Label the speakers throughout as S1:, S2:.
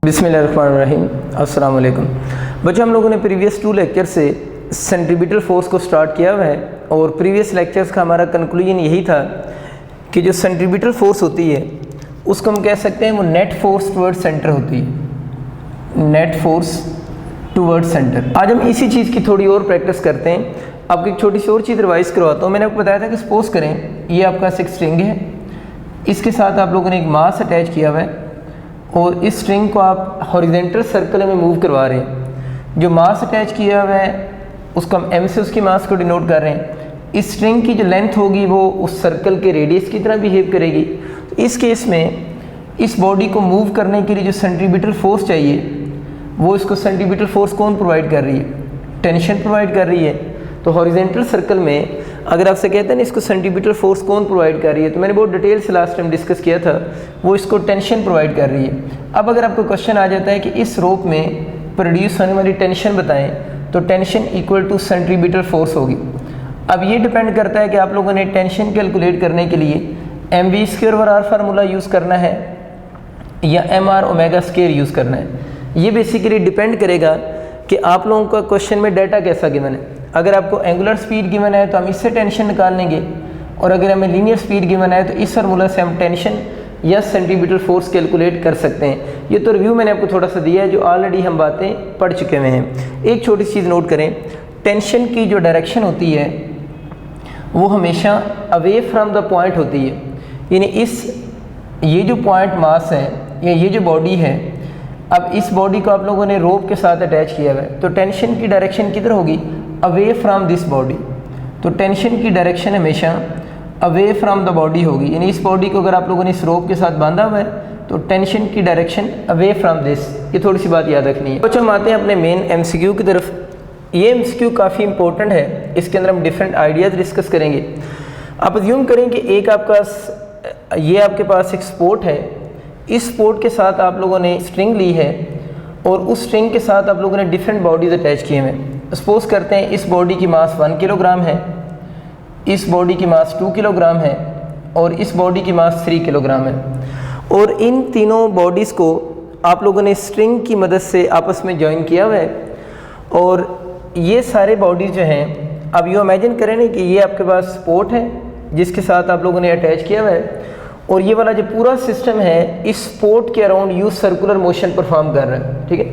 S1: बिस्मिल्लाहिर्रहमानिर्रहीम। अस्सलाम वालेकुम बच्चों, हम लोगों ने प्रीवियस 2 लेक्चर से सेंट्रीपिटल फोर्स को स्टार्ट किया हुआ है और प्रीवियस लेक्चर्स का हमारा कंक्लूजन यही था कि जो सेंट्रीपिटल फोर्स होती है उसको हम कह सकते हैं वो नेट फोर्स टुवर्ड सेंटर होती है, नेट फोर्स टुवर्ड सेंटर। आज हम इसी चीज़ की थोड़ी और प्रैक्टिस करते हैं। आपको एक छोटी सी और चीज़ रिवाइज़ करवाता हूँ। मैंने आपको बताया था कि सपोज करें ये आपका एक स्ट्रिंग है, इसके साथ आप लोगों ने एक मास अटैच किया हुआ है और इस स्ट्रिंग को आप हॉरिजॉन्टल सर्कल में मूव करवा रहे हैं। जो मास अटैच किया हुआ है उसको हम m से उसकी मास को डिनोट कर रहे हैं। इस स्ट्रिंग की जो लेंथ होगी वो उस सर्कल के रेडियस की तरह बिहेव करेगी। तो इस केस में इस बॉडी को मूव करने के लिए जो सेंट्रीपिटल फोर्स चाहिए वो इसको सेंट्रीपिटल फोर्स कौन प्रोवाइड कर रही है? टेंशन प्रोवाइड कर रही है। तो हॉरिजॉन्टल सर्कल में अगर आपसे कहते हैं ना इसको सेंट्रीपिटल फोर्स कौन प्रोवाइड कर रही है, तो मैंने बहुत डिटेल से लास्ट टाइम डिस्कस किया था, वो इसको टेंशन प्रोवाइड कर रही है। अब अगर आपको क्वेश्चन आ जाता है कि इस रोप में प्रोड्यूस होने वाली टेंशन बताएं, तो tension equal to centripetal force होगी। अब ये डिपेंड करता है कि आप लोगों ने टेंशन कैलकुलेट करने के लिए mv² फार्मूला यूज़ करना है या mr⍵² यूज़ करना है। ये बेसिकली डिपेंड करेगा कि आप लोगों का क्वेश्चन में डाटा कैसा गिवन है। अगर आपको एंगुलर स्पीड गिवन है तो हम इससे टेंशन निकाल लेंगे, और अगर हमें लीनियर स्पीड गिवन है तो इस फार्मूला से हम टेंशन या सेंट्रीपिटल फोर्स कैलकुलेट कर सकते हैं। ये तो रिव्यू मैंने आपको थोड़ा सा दिया है, जो ऑलरेडी हम बातें पढ़ चुके हुए हैं। एक छोटी चीज़ नोट करें, टेंशन की जो डायरेक्शन होती है वो हमेशा अवे फ्रॉम द पॉइंट होती है। यानी ये जो पॉइंट मास है या ये जो बॉडी है, अब इस बॉडी को आप लोगों ने रोप के साथ अटैच किया हुआ है, तो टेंशन की डायरेक्शन किधर होगी? Away from this body. तो टेंशन की डायरेक्शन हमेशा अवे फ्रॉम द बॉडी होगी। यानी इस बॉडी को अगर आप लोगों ने इस रोप के साथ बांधा हुआ है तो टेंशन की डायरेक्शन अवे फ्रॉम दिस। ये थोड़ी सी बात याद रखनी है। बच्चों, हम आते हैं अपने मेन MCQ की तरफ। ये MCQ काफ़ी इंपॉर्टेंट है, इसके अंदर हम डिफरेंट आइडियाज़ डिस्कस करेंगे। आप अज्यूम करें कि एक ये आपके पास एक स्पोर्ट है, इस स्पोर्ट के साथ आप लोगों ने स्ट्रिंग ली है और उस स्ट्रिंग के साथ आप लोगों ने डिफरेंट बॉडीज़ अटैच किए हैं। सपोज करते हैं इस बॉडी की मास 1 किलोग्राम है, इस बॉडी की मास 2 किलोग्राम है और इस बॉडी की मास 3 किलोग्राम है, और इन तीनों बॉडीज़ को आप लोगों ने स्ट्रिंग की मदद से आपस में ज्वाइन किया हुआ है। और ये सारे बॉडीज़ जो हैं, अब यूँ इमेजिन करें ना कि ये आपके पास स्पोर्ट है जिसके साथ आप लोगों ने अटैच किया हुआ है, और ये वाला जो पूरा सिस्टम है इस स्पोर्ट के around you circular motion perform कर रहा है। ठीक है,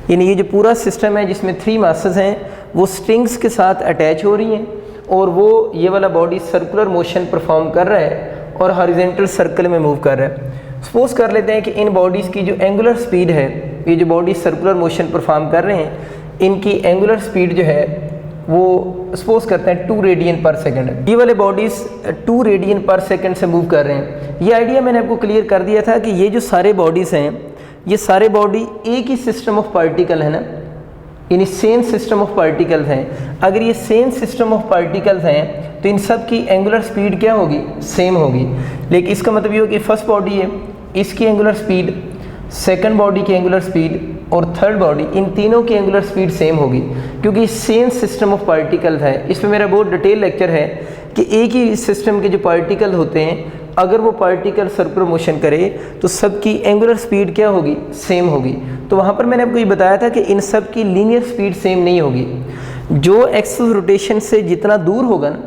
S1: यानी ये जो पूरा सिस्टम है जिसमें 3 मासेस हैं वो स्ट्रिंग्स के साथ अटैच हो रही हैं, और वो ये वाला बॉडी सर्कुलर मोशन परफॉर्म कर रहा है और हॉरिजॉन्टल सर्कल में मूव कर रहा है। सपोज कर लेते हैं कि इन बॉडीज़ की जो एंगुलर स्पीड है, ये जो बॉडी सर्कुलर मोशन परफॉर्म कर रहे हैं, इनकी एंगुलर स्पीड जो है वो सपोज करते हैं 2 रेडियन पर सेकंड है। ये वाले बॉडीज़ 2 रेडियन पर सेकंड से मूव कर रहे हैं। ये आइडिया मैंने आपको क्लियर कर दिया था कि ये जो सारे बॉडीज़ हैं, ये सारे बॉडी एक ही सिस्टम ऑफ पार्टिकल है ना, यानी सेम सिस्टम ऑफ पार्टिकल्स हैं। अगर ये सेम सिस्टम ऑफ पार्टिकल्स हैं तो इन सब की एंगुलर स्पीड क्या होगी? सेम होगी। लेकिन इसका मतलब ये हो कि फर्स्ट बॉडी है, इसकी एंगुलर स्पीड, सेकंड बॉडी की एंगुलर स्पीड और थर्ड बॉडी, इन तीनों की एंगुलर स्पीड सेम होगी, क्योंकि सेम सिस्टम ऑफ पार्टिकल्स है। इस पर मेरा बहुत डिटेल लेक्चर है कि एक ही सिस्टम के जो पार्टिकल होते हैं, अगर वो पार्टिकल सर्कुलर मोशन करे तो सबकी एंगुलर स्पीड क्या होगी? सेम होगी। तो वहाँ पर मैंने आपको ये बताया था कि इन सब की लीनियर स्पीड सेम नहीं होगी। जो एक्सिस रोटेशन से जितना दूर होगा ना,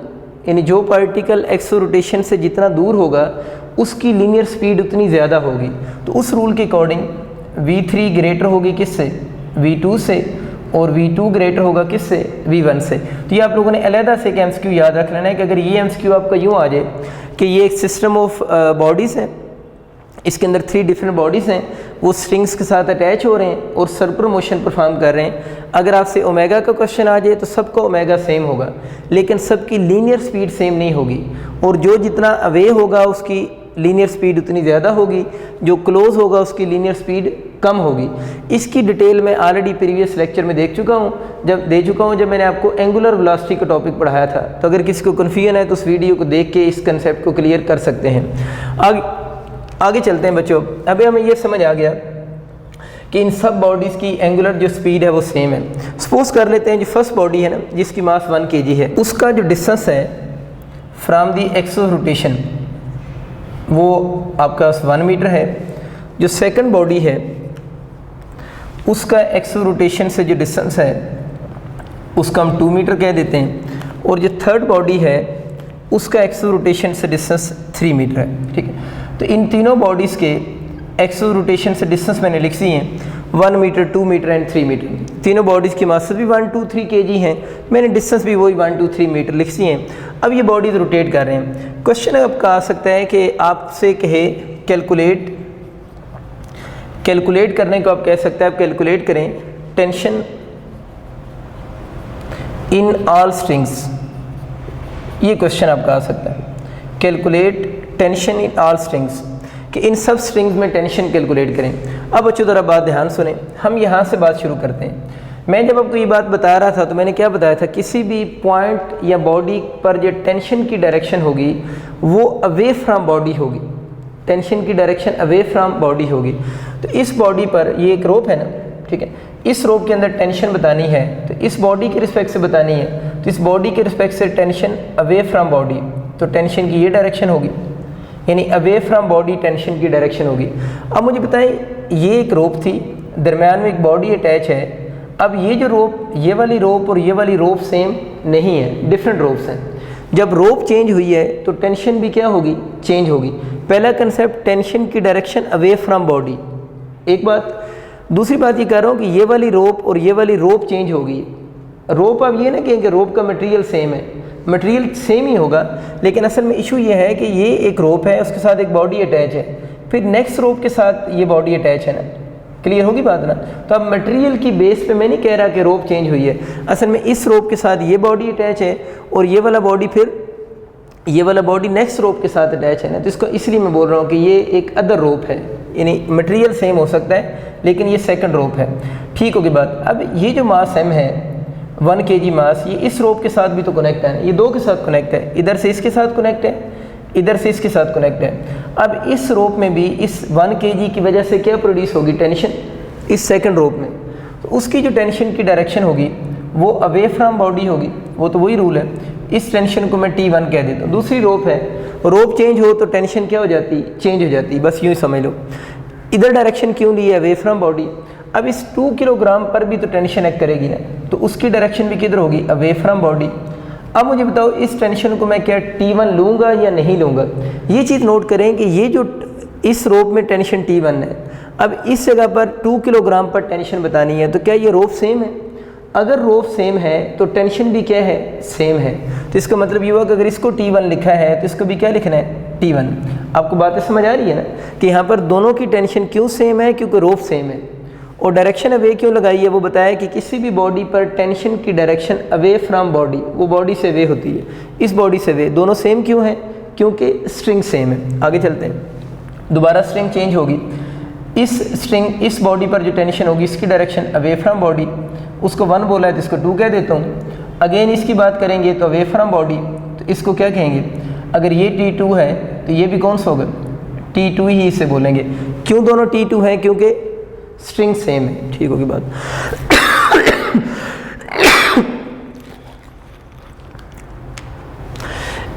S1: यानी जो पार्टिकल एक्सिस रोटेशन से जितना दूर होगा उसकी लीनियर स्पीड उतनी ज़्यादा होगी। तो उस रूल के अकॉर्डिंग v3 ग्रेटर होगी किससे? v2 से, और v2 ग्रेटर होगा किससे? v1 से। तो ये आप लोगों ने अलहदा से एक MCQ याद रख लेना है कि अगर ये MCQ आपका यूँ आ जाए कि ये एक सिस्टम ऑफ बॉडीज़ है, इसके अंदर 3 डिफरेंट बॉडीज़ हैं, वो स्ट्रिंग्स के साथ अटैच हो रहे हैं और सर्कुलर मोशन परफॉर्म कर रहे हैं। अगर आपसे ओमेगा का क्वेश्चन आ जाए तो सबका ओमेगा सेम होगा, लेकिन सबकी लीनियर स्पीड सेम नहीं होगी, और जो जितना अवे होगा उसकी लीनियर स्पीड उतनी ज़्यादा होगी, जो क्लोज होगा उसकी लीनियर स्पीड कम होगी। इसकी डिटेल मैं ऑलरेडी प्रीवियस लेक्चर में दे चुका हूँ जब मैंने आपको एंगुलर वेलोसिटी का टॉपिक पढ़ाया था। तो अगर किसी को कन्फ्यूजन है तो उस वीडियो को देख के इस कंसेप्ट को क्लियर कर सकते हैं। आगे चलते हैं बच्चों। अभी हमें ये समझ आ गया कि इन सब बॉडीज़ की एंगुलर जो स्पीड है वो सेम है। सपोज कर लेते हैं जो फर्स्ट बॉडी है ना जिसकी मास 1 kg है, उसका जो डिस्टेंस है from the axis of rotation वो आपका 1 मीटर है। जो सेकंड बॉडी है उसका एक्सिस ऑफ रोटेशन से जो डिस्टेंस है उसका हम 2 मीटर कह देते हैं, और जो थर्ड बॉडी है उसका एक्सिस ऑफ रोटेशन से डिस्टेंस 3 मीटर है। ठीक है, तो इन तीनों बॉडीज़ के एक्सिस ऑफ रोटेशन से डिस्टेंस मैंने लिख दी हैं 1 मीटर, 2 मीटर एंड 3 मीटर। तीनों बॉडीज़ की मासेस भी 1, 2, 3 kg हैं, मैंने डिस्टेंस भी वही 1, 2, 3 मीटर लिख दी हैं। अब ये बॉडीज़ रोटेट कर रहे हैं। क्वेश्चन आपका आ सकता है कि आपसे कहे कैलकुलेट करने को, आप कह सकते हैं आप कैलकुलेट करें टेंशन इन ऑल स्ट्रिंग्स, ये क्वेश्चन आपका आ सकता है। Calculate tension in all strings, कि इन सब स्ट्रिंग्स में टेंशन कैलकुलेट करें। अब बच्चों ज़रा बात ध्यान सुने, हम यहाँ से बात शुरू करते हैं। मैं जब आपको ये बात बता रहा था तो मैंने क्या बताया था, किसी भी पॉइंट या बॉडी पर जो टेंशन की डायरेक्शन होगी वो अवे फ्रॉम बॉडी होगी, टेंशन की डायरेक्शन अवे फ्रॉम बॉडी होगी। तो इस बॉडी पर ये एक रोप है ना, ठीक है, इस रोप के अंदर टेंशन बतानी है तो इस बॉडी के रिस्पेक्ट से बतानी है, तो इस बॉडी के रिस्पेक्ट से टेंशन अवे फ्रॉम बॉडी, तो टेंशन की ये डायरेक्शन होगी, यानी अवे फ्रॉम बॉडी टेंशन की डायरेक्शन होगी। अब मुझे बताएं, ये एक रोप थी, दरम्यान में एक बॉडी अटैच है। अब ये जो रोप, ये वाली रोप और ये वाली रोप सेम नहीं है, डिफरेंट रोप्स हैं। जब रोप चेंज हुई है तो टेंशन भी क्या होगी, चेंज होगी। पहला कंसेप्ट टेंशन की डायरेक्शन अवे फ्रॉम बॉडी, एक बात। दूसरी बात ये कह रहा हूँ कि ये वाली रोप और ये वाली रोप चेंज होगी। रोप अब ये ना कहें कि रोप का मटेरियल सेम है, मटेरियल सेम ही होगा, लेकिन असल में इशू ये है कि ये एक रोप है, उसके साथ एक बॉडी अटैच है, फिर नेक्स्ट रोप के साथ ये बॉडी अटैच है ना, क्लियर होगी बात ना। तो अब मटेरियल की बेस पे मैं नहीं कह रहा कि रोप चेंज हुई है, असल में इस रोप के साथ ये बॉडी अटैच है और ये वाला बॉडी फिर ये वाला बॉडी नेक्स्ट रोप के साथ अटैच है ना, तो इसको इसलिए मैं बोल रहा हूँ कि ये एक अदर रोप है, यानी मटेरियल सेम हो सकता है लेकिन ये सेकंड रोप है। ठीक होगी बात। अब ये जो मास m है 1 kg मास, ये इस रोप के साथ भी तो कनेक्ट है, ये दो के साथ कनेक्ट है, इधर से इसके साथ कनेक्ट है, इधर से इसके साथ कनेक्ट है। अब इस रोप में भी इस 1 kg की वजह से क्या प्रोड्यूस होगी, टेंशन, इस सेकंड रोप में, तो उसकी जो टेंशन की डायरेक्शन होगी वो अवे फ्रॉम बॉडी होगी, वो तो वही रूल है। इस टेंशन को मैं T1 कह देता हूँ। दूसरी रोप है, रोप चेंज हो तो टेंशन क्या हो जाती, चेंज हो जाती, बस यूँ ही समझ लो। इधर डायरेक्शन क्यों ली है, अवे फ्रॉम बॉडी। अब इस 2 किलोग्राम पर भी तो टेंशन एक्ट करेगी ना, तो उसकी डायरेक्शन भी किधर होगी, अवे फ्रॉम बॉडी। अब मुझे बताओ इस टेंशन को मैं क्या T1 लूँगा या नहीं लूँगा। ये चीज़ नोट करें कि ये जो इस रोप में टेंशन T1 है, अब इस जगह पर 2 किलोग्राम पर टेंशन बतानी है, तो क्या ये रोप सेम है। अगर रोप सेम है तो टेंशन भी क्या है, सेम है। तो इसका मतलब ये हुआ कि अगर इसको T1 लिखा है तो इसको भी क्या लिखना है, T1। आपको बातें समझ आ रही है ना कि यहाँ पर दोनों की टेंशन क्यों सेम है, क्योंकि रोप सेम है। और डायरेक्शन अवे क्यों लगाई है, वो बताया कि किसी भी बॉडी पर टेंशन की डायरेक्शन अवे फ्रॉम बॉडी, वो बॉडी से अवे होती है, इस बॉडी से अवे। दोनों सेम क्यों है, क्योंकि स्ट्रिंग सेम है। आगे चलते हैं, दोबारा स्ट्रिंग चेंज होगी। इस स्ट्रिंग, इस बॉडी पर जो टेंशन होगी इसकी डायरेक्शन अवे फ्रॉम बॉडी, उसको 1 बोला है तो इसको 2 कह देता हूँ। अगेन इसकी बात करेंगे तो अवे फ्रॉम बॉडी, तो इसको क्या कहेंगे, अगर ये T2 है तो ये भी कौन सा होगा, T2 ही इसे बोलेंगे। क्यों दोनों T2 हैं, क्योंकि स्ट्रिंग सेम है। ठीक होगी बात।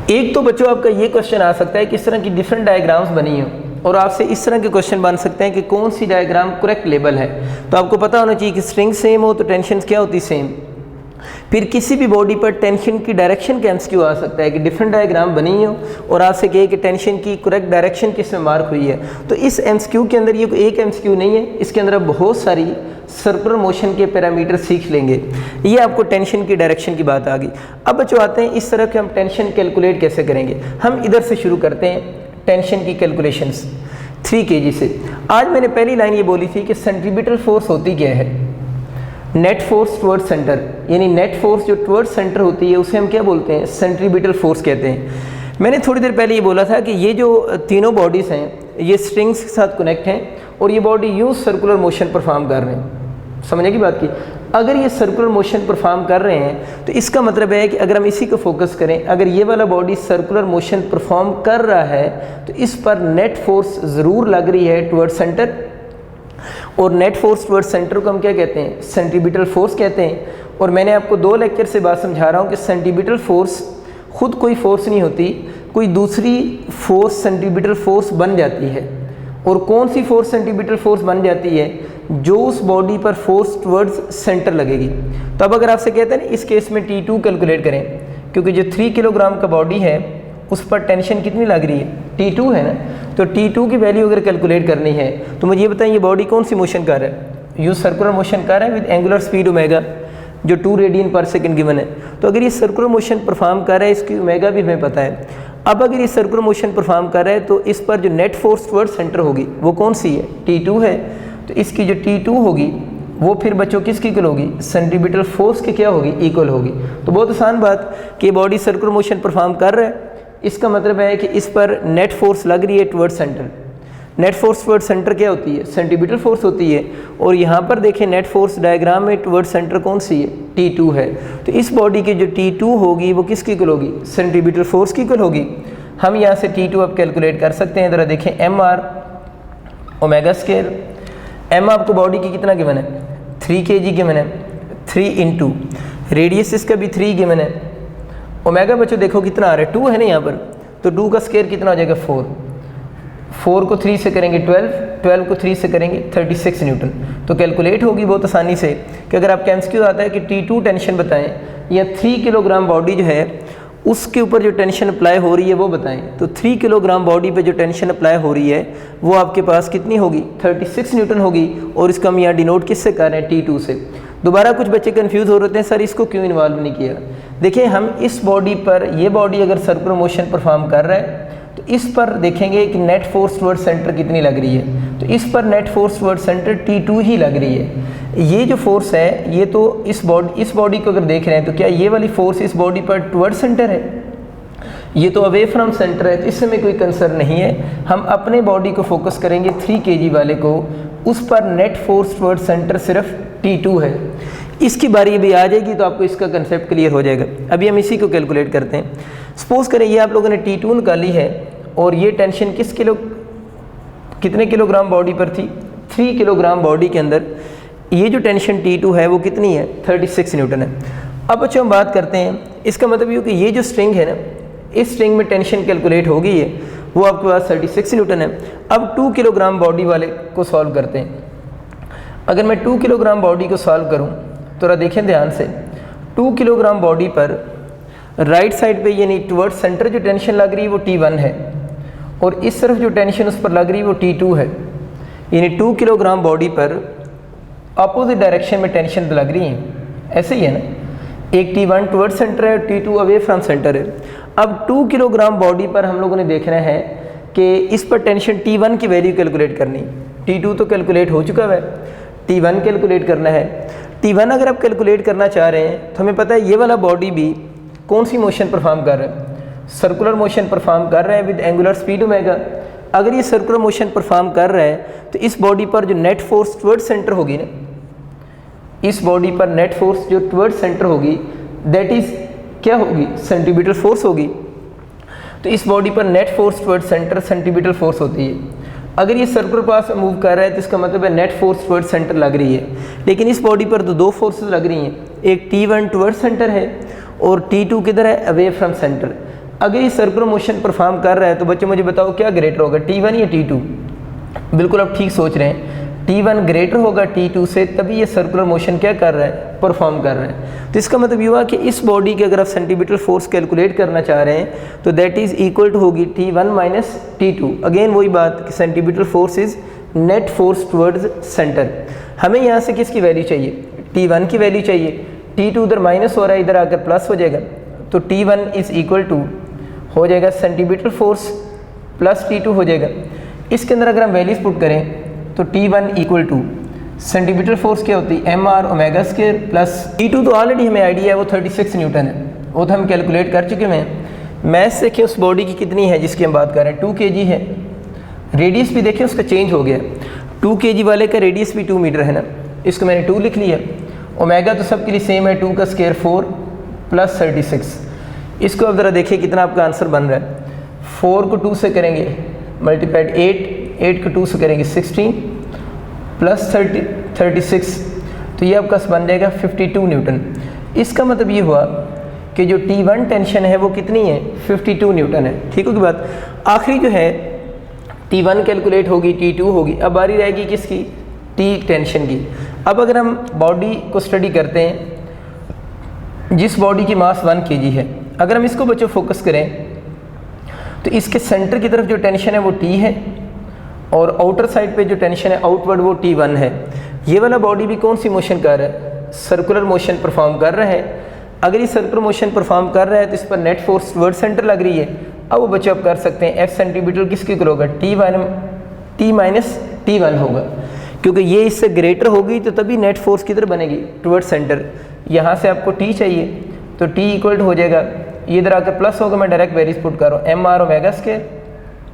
S1: एक तो बच्चों आपका ये क्वेश्चन आ सकता है कि इस तरह की डिफरेंट डायग्राम्स बनी हो और आपसे इस तरह के क्वेश्चन बन सकते हैं कि कौन सी डायग्राम करेक्ट लेबल है। तो आपको पता होना चाहिए कि स्ट्रिंग सेम हो तो टेंशन क्या होती, सेम। फिर किसी भी बॉडी पर टेंशन की डायरेक्शन का एमसीक्यू आ सकता है कि डिफरेंट डायग्राम बनी हो और आपसे कहे कि टेंशन की करेक्ट डायरेक्शन किस में मार्क हुई है। तो इस एमसीक्यू के अंदर ये एक एमसीक्यू नहीं है, इसके अंदर आप बहुत सारी सर्कुलर मोशन के पैरामीटर सीख लेंगे। ये आपको टेंशन की डायरेक्शन की बात आ गई। अब बच्चों आते हैं इस तरह के हम टेंशन कैलकुलेट कैसे करेंगे। हम इधर से शुरू करते हैं टेंशन की कैलकुलेशंस 3 kg से। आज मैंने पहली लाइन ये बोली थी कि सेंट्रीपिटल फोर्स होती क्या है, नेट फोर्स टुवर्ड सेंटर, यानी नेट फोर्स जो टुवर्ड सेंटर होती है उसे हम क्या बोलते हैं, सेंट्रीपिटल फोर्स कहते हैं। मैंने थोड़ी देर पहले ये बोला था कि ये जो तीनों बॉडीज़ हैं ये स्ट्रिंग्स के साथ कनेक्ट हैं और ये बॉडी यूँ सर्कुलर मोशन परफॉर्म कर रहे हैं। समझने की बात की, अगर ये सर्कुलर मोशन परफॉर्म कर रहे हैं तो इसका मतलब है कि अगर हम इसी को फोकस करें, अगर ये वाला बॉडी सर्कुलर मोशन परफॉर्म कर रहा है तो इस पर नेट फोर्स ज़रूर लग रही है टुवर्ड सेंटर। और नेट फोर्स टुवर्ड सेंटर को हम क्या कहते हैं, सेंट्रीपिटल फोर्स कहते हैं। और मैंने आपको 2 लेक्चर से बात समझा रहा हूँ कि सेंट्रीपिटल फोर्स खुद कोई फोर्स नहीं होती, कोई दूसरी फोर्स सेंट्रीपिटल फोर्स बन जाती है। और कौन सी फोर्स सेंट्रीपिटल फोर्स बन जाती है, जो उस बॉडी पर फोर्स टुवर्ड्स सेंटर लगेगी। तो अब अगर आपसे कहते हैं ना इस केस में T2 कैलकुलेट करें, क्योंकि जो 3 किलोग्राम का बॉडी है उस पर टेंशन कितनी लग रही है, T2 है ना। तो T2 की वैल्यू अगर कैलकुलेट करनी है तो मुझे ये बताएं ये बॉडी कौन सी मोशन कर रहा है, यूज सर्कुलर मोशन कर रहा है विद एंगुलर स्पीड ओमेगा जो 2 रेडियन पर सेकंड गिवन है। तो अगर ये सर्कुलर मोशन परफॉर्म कर रहा है, इसकी ओमेगा भी हमें पता है। अब अगर ये सर्कुलर मोशन परफॉर्म कर रहा है तो इस पर जो नेट फोर्स टुवर्ड सेंटर होगी वो कौन सी है, T2 है। तो इसकी जो T2 होगी वो फिर बच्चों किसकी इक्वल होगी, सेंट्रीपिटल फोर्स की क्या होगी, इक्वल होगी। तो बहुत आसान बात कि बॉडी सर्कुलर मोशन परफॉर्म कर रहा है, इसका मतलब है कि इस पर नेट फोर्स लग रही है toward centre. Net force toward centre क्या होती है, सेंट्रीपिटल फोर्स होती है। और यहाँ पर देखें नेट फोर्स डायग्राम में टुवर्ड सेंटर कौन सी है, T2 है। तो इस बॉडी की जो T2 होगी वो किसकी इक्वल होगी, सेंट्रीपिटल फोर्स की इक्वल होगी। हम यहाँ से T2 अब कैलकुलेट कर सकते हैं। ज़रा देखें mr ओमेगा स्केयर, m आपको बॉडी की कितना गिवन है, 3 kg गिवन है, 3 इंटू रेडियस इसका भी 3 गिवन है। ओमेगा बच्चों देखो कितना आ रहा है, 2 है ना यहाँ पर, तो 2 का स्केयर कितना हो जाएगा 4, 4 को 3 से करेंगे 12, 12 को 3 से करेंगे 36 न्यूटन। तो कैलकुलेट होगी बहुत आसानी से कि अगर आपका MCQ आता है कि T2 टेंशन बताएं या 3 किलोग्राम बॉडी जो है उसके ऊपर जो टेंशन अप्लाई हो रही है वो बताएं। तो 3 किलोग्राम बॉडी पे जो टेंशन अप्लाई हो रही है वो आपके पास कितनी होगी, 36 न्यूटन होगी। और इसका हम यहाँ डिनोट किससे कर रहे हैं, T2 से। दोबारा कुछ बच्चे कंफ्यूज हो रहे हैं, सर इसको क्यों इन्वॉल्व नहीं किया। देखिए हम इस बॉडी पर, ये बॉडी अगर सर्कुलर मोशन परफॉर्म कर रहा है तो इस पर देखेंगे कि नेट फोर्स टुवर्ड सेंटर कितनी लग रही है। तो इस पर net force toward centre T2 ही लग रही है। ये जो फोर्स है ये तो इस बॉडी को अगर देख रहे हैं तो क्या ये वाली फोर्स इस बॉडी पर टुवर्ड सेंटर है, ये तो अवे फ्रॉम सेंटर है। तो इसमें कोई कंसर्न नहीं है। हम अपने बॉडी को फोकस करेंगे 3 kg वाले को, उस पर नेट फोर्स टुवर्ड सेंटर सिर्फ T2 है। इसकी बारी भी आ जाएगी तो आपको इसका कंसेप्ट क्लियर हो जाएगा। अभी हम इसी को कैलकुलेट करते हैं। सपोज करें ये आप लोगों ने T2 निकाली है और ये टेंशन कितने किलोग्राम बॉडी पर थी, 3 किलोग्राम बॉडी के अंदर ये जो टेंशन T2 है वो कितनी है, 36 न्यूटन है। अब बच्चों हम बात करते हैं, इसका मतलब ये कि ये जो स्ट्रिंग है ना, इस स्ट्रिंग में टेंशन कैलकुलेट हो गई है, वो आपके पास 36 न्यूटन है। अब 2 किलोग्राम बॉडी वाले को सॉल्व करते हैं। अगर मैं 2 किलोग्राम बॉडी को सॉल्व करूं तो जरा देखें ध्यान से, 2 किलोग्राम बॉडी पर राइट साइड पे यानी टुवर्ड सेंटर जो टेंशन लग रही है वो T1 है और इस तरफ जो टेंशन उस पर लग रही है वो T2 है। यानी 2 किलोग्राम बॉडी पर अपोजिट डायरेक्शन में टेंशन लग रही है, ऐसे ही है ना। एक T1 टुवर्ड सेंटर है, T2 अवे फ्रॉम सेंटर है। अब 2 किलोग्राम बॉडी पर हम लोगों ने देखना है कि इस पर टेंशन T1 की वैल्यू कैलकुलेट करनी। T2 तो कैलकुलेट हो चुका है, T1 कैलकुलेट करना है। T1 अगर आप कैलकुलेट करना चाह रहे हैं तो हमें पता है ये वाला बॉडी भी कौन सी मोशन परफॉर्म कर रहा है, सर्कुलर मोशन परफॉर्म कर रहा है विद एंगुलर स्पीड ओमेगा। अगर ये सर्कुलर मोशन परफॉर्म कर रहा है तो इस बॉडी पर जो नेट फोर्स टुवर्ड सेंटर होगी ना, इस बॉडी पर नेट फोर्स जो टुवर्ड सेंटर होगी दैट इज क्या होगी, सेंट्रीपिटल फोर्स होगी। तो इस बॉडी पर net force toward centre centripetal force होती है। अगर ये सर्कुलर पास मूव कर रहा है तो इसका मतलब है नेट फोर्स टुवर्ड सेंटर लग रही है। लेकिन इस बॉडी पर तो 2 फोर्सेस लग रही हैं, एक T1 टुवर्ड सेंटर है और T2 किधर है, अवे फ्रॉम सेंटर। अगर ये सर्कुलर मोशन परफॉर्म कर रहा है तो बच्चे मुझे बताओ क्या ग्रेटर होगा, T1 या T2। बिल्कुल आप ठीक सोच रहे हैं, T1 ग्रेटर होगा T2 से, तभी ये सर्कुलर मोशन क्या कर रहा है, परफॉर्म कर रहा है। तो इसका मतलब ये हुआ कि इस बॉडी के अगर आप सेंटीमीटर फोर्स कैलकुलेट करना चाह रहे हैं तो दैट इज इक्वल टू होगी T1 माइनस T2। अगेन वही बात कि centimetre force is net force towards centre. हमें यहाँ से किसकी वैल्यू चाहिए, T1 की वैल्यू चाहिए। T2 उधर माइनस हो रहा है, इधर आकर प्लस हो जाएगा, तो T1 इज इक्वल टू हो जाएगा सेंटीमीटर फोर्स प्लस T2 हो जाएगा। इसके अंदर अगर हम वैल्यूज पुट करें तो T1 equal to centimetre force क्या होती है mr omega square plus T2 तो ऑलरेडी हमें आइडिया है वो 36 न्यूटन है, वो तो हम कैलकुलेट कर चुके हैं। मैथ देखें उस बॉडी की कितनी है जिसकी हम बात कर रहे हैं, 2 kg है। रेडियस भी देखें उसका चेंज हो गया, 2 kg वाले का रेडियस भी 2 मीटर है ना, इसको मैंने 2 लिख लिया। ओमेगा तो सबके लिए सेम है, 2 का स्क्वायर 4 प्लस 36। इसको अब ज़रा देखिए कितना आपका आंसर बन रहा है। 4 को 2 से करेंगे मल्टीप्लाइड 8 को 2 से करेंगे 16 प्लस 36, तो ये आपका बन जाएगा 52 न्यूटन। इसका मतलब ये हुआ कि जो T1 टेंशन है वो कितनी है, 52 न्यूटन है। ठीक होगी बात। आखिरी जो है T1 कैलकुलेट होगी, T2 होगी, अब बारी रहेगी किसकी, T टेंशन की। अब अगर हम बॉडी को स्टडी करते हैं, जिस बॉडी की मास 1 kg है, अगर हम इसको बच्चों फोकस करें तो इसके सेंटर की तरफ जो टेंशन है वो T है और आउटर साइड पे जो टेंशन है आउटवर्ड वो T1 है। ये वाला बॉडी भी कौन सी मोशन कर रहा है, सर्कुलर मोशन परफॉर्म कर रहा है। अगर ये सर्कुलर मोशन परफॉर्म कर रहा है तो इस पर नेट फोर्स टुवर्ड सेंटर लग रही है। अब वो बच्चों आप कर सकते हैं F सेंटीमीटर किसके इक्वल होगा, T माइनस T1 होगा, क्योंकि ये इससे ग्रेटर होगी तो तभी नेट फोर्स किधर बनेगी, टुवर्ड सेंटर। यहाँ से आपको T चाहिए तो T इक्वल हो जाएगा, ये इधर आकर प्लस होगा, मैं डायरेक्ट वैल्यूज पुट कर रहा हूँ, MR ओमेगा स्क्वायर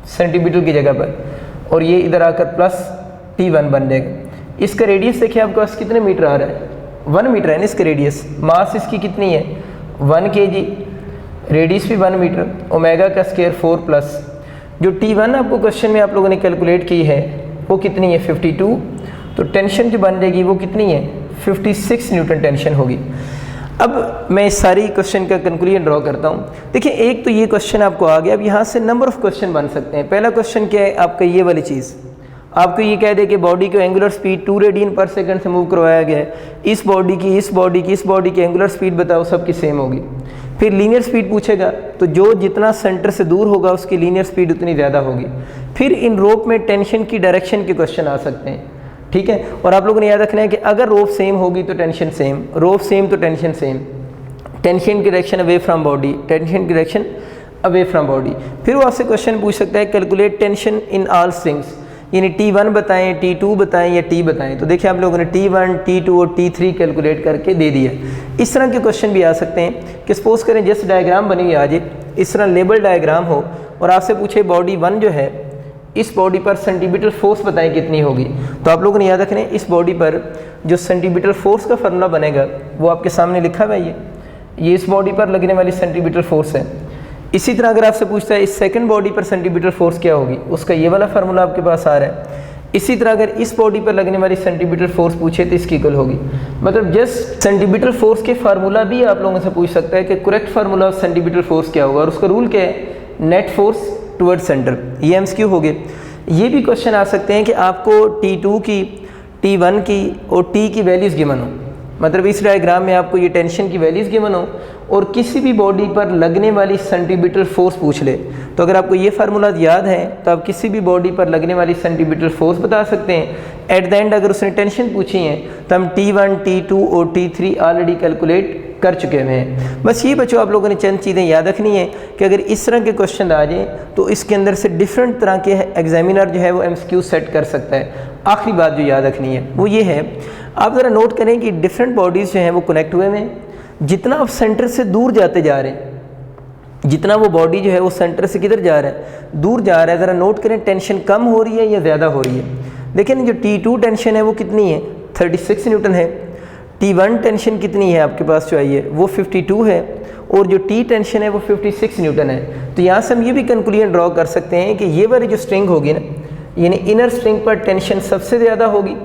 S1: सेंटीमीटर की जगह पर, और ये इधर आकर प्लस T1 बन जाएगा। इसका रेडियस देखिए आपके पास कितने मीटर आ रहा है, 1 मीटर है ना इसका रेडियस। मास इसकी कितनी है, 1 kg, रेडियस भी 1 मीटर, ओमेगा का स्क्वायर 4 प्लस जो T1 आपको क्वेश्चन में आप लोगों ने कैलकुलेट की है वो कितनी है, 52। तो टेंशन जो बन जाएगी वो कितनी है, 56 न्यूटन टेंशन होगी। अब मैं इस सारी क्वेश्चन का कंक्लूजन ड्रॉ करता हूँ। देखिए एक तो ये क्वेश्चन आपको आ गया, अब यहाँ से नंबर ऑफ क्वेश्चन बन सकते हैं। पहला क्वेश्चन क्या है आपका, ये वाली चीज़ आपको ये कह दे कि बॉडी को एंगुलर स्पीड 2 रेडियन पर सेकंड से मूव करवाया गया है, इस बॉडी की एंगुलर स्पीड बताओ, सबकी सेम होगी। फिर लीनियर स्पीड पूछेगा तो जो जितना सेंटर से दूर होगा उसकी लीनियर स्पीड उतनी ज़्यादा होगी। फिर इन रोप में टेंशन की डायरेक्शन के क्वेश्चन आ सकते हैं, ठीक है। और आप लोगों ने याद रखना है कि अगर रोप सेम होगी तो टेंशन सेम, रोप सेम तो टेंशन सेम, टेंशन की direction away from body, tension की डायरेक्शन अवे फ्रॉम बॉडी। फिर वो आपसे क्वेश्चन पूछ सकता है calculate tension in all strings, यानी T1 बताएं, T2 बताएं या T बताएं। तो देखिए आप लोगों ने T1, T2 और T3 कैलकुलेट करके दे दिया। इस तरह के क्वेश्चन भी आ सकते हैं कि सपोज करें जैसे डायग्राम बनी हुई आ जाए, इस तरह लेबल डायग्राम हो और आपसे पूछे बॉडी 1 जो है, इस बॉडी पर सेंटीमीटर फोर्स बताएं कितनी होगी। तो आप लोगों ने याद रखना है इस बॉडी पर जो सेंटीमीटर फोर्स का फार्मूला बनेगा वो आपके सामने लिखा हुआ है, ये इस बॉडी पर लगने वाली सेंटीमीटर फोर्स है। इसी तरह अगर आपसे पूछता है इस सेकंड बॉडी पर सेंटीमीटर फोर्स क्या होगी, उसका ये वाला फार्मूला आपके पास आ रहा है। इसी तरह अगर इस बॉडी पर लगने वाली सेंटीमीटर फोर्स पूछे तो इसकी इक्वल होगी। मतलब जस्ट सेंटीमीटर फोर्स के फार्मूला भी आप लोगों से पूछ सकता है कि correct formula of centimetre force क्या होगा, और उसका रूल क्या है, नेट फोर्स टुवर्ड सेंटर। ये एमसीक्यू हो गए। ये भी क्वेश्चन आ सकते हैं कि आपको T2 की, T1 की और T की वैल्यूज़ गिवन हो, मतलब इस डायग्राम में आपको ये टेंशन की वैल्यूज़ गिवन हो और किसी भी बॉडी पर लगने वाली सेंटीमीटर फोर्स पूछ ले। तो अगर आपको ये फार्मूला याद है तो आप किसी भी बॉडी पर लगने वाली सेंटीमीटर फोर्स बता सकते हैं। एट द एंड अगर उसने टेंशन पूछी है तो हम T1, T2 और T3 ऑलरेडी कैलकुलेट कर चुके हुए हैं। बस ये बच्चों आप लोगों ने चंद चीज़ें याद रखनी है कि अगर इस तरह के क्वेश्चन आ जाए तो इसके अंदर से डिफरेंट तरह के एग्जामिनर जो है वो MCQ सेट कर सकता है। आखिरी बात जो याद रखनी है वो ये है, आप ज़रा नोट करें कि डिफरेंट बॉडीज़ जो हैं वो कनेक्ट हुए हैं। जितना आप सेंटर से दूर जाते जा रहे हैं, जितना वो बॉडी जो है वो सेंटर से किधर जा रहा है, दूर जा रहा है, ज़रा नोट करें टेंशन कम हो रही है या ज़्यादा हो रही है। देखिए जो T2 टेंशन है वो कितनी है, 36 न्यूटन है। T1 टेंशन कितनी है आपके पास जो आई है वो 52 है, और जो T टेंशन है वो 56 न्यूटन है। तो यहाँ से हम ये भी कंक्लूजन ड्रॉ कर सकते हैं कि ये वाली जो स्ट्रिंग होगी ना, यानी इनर स्ट्रिंग पर टेंशन सबसे ज़्यादा होगी,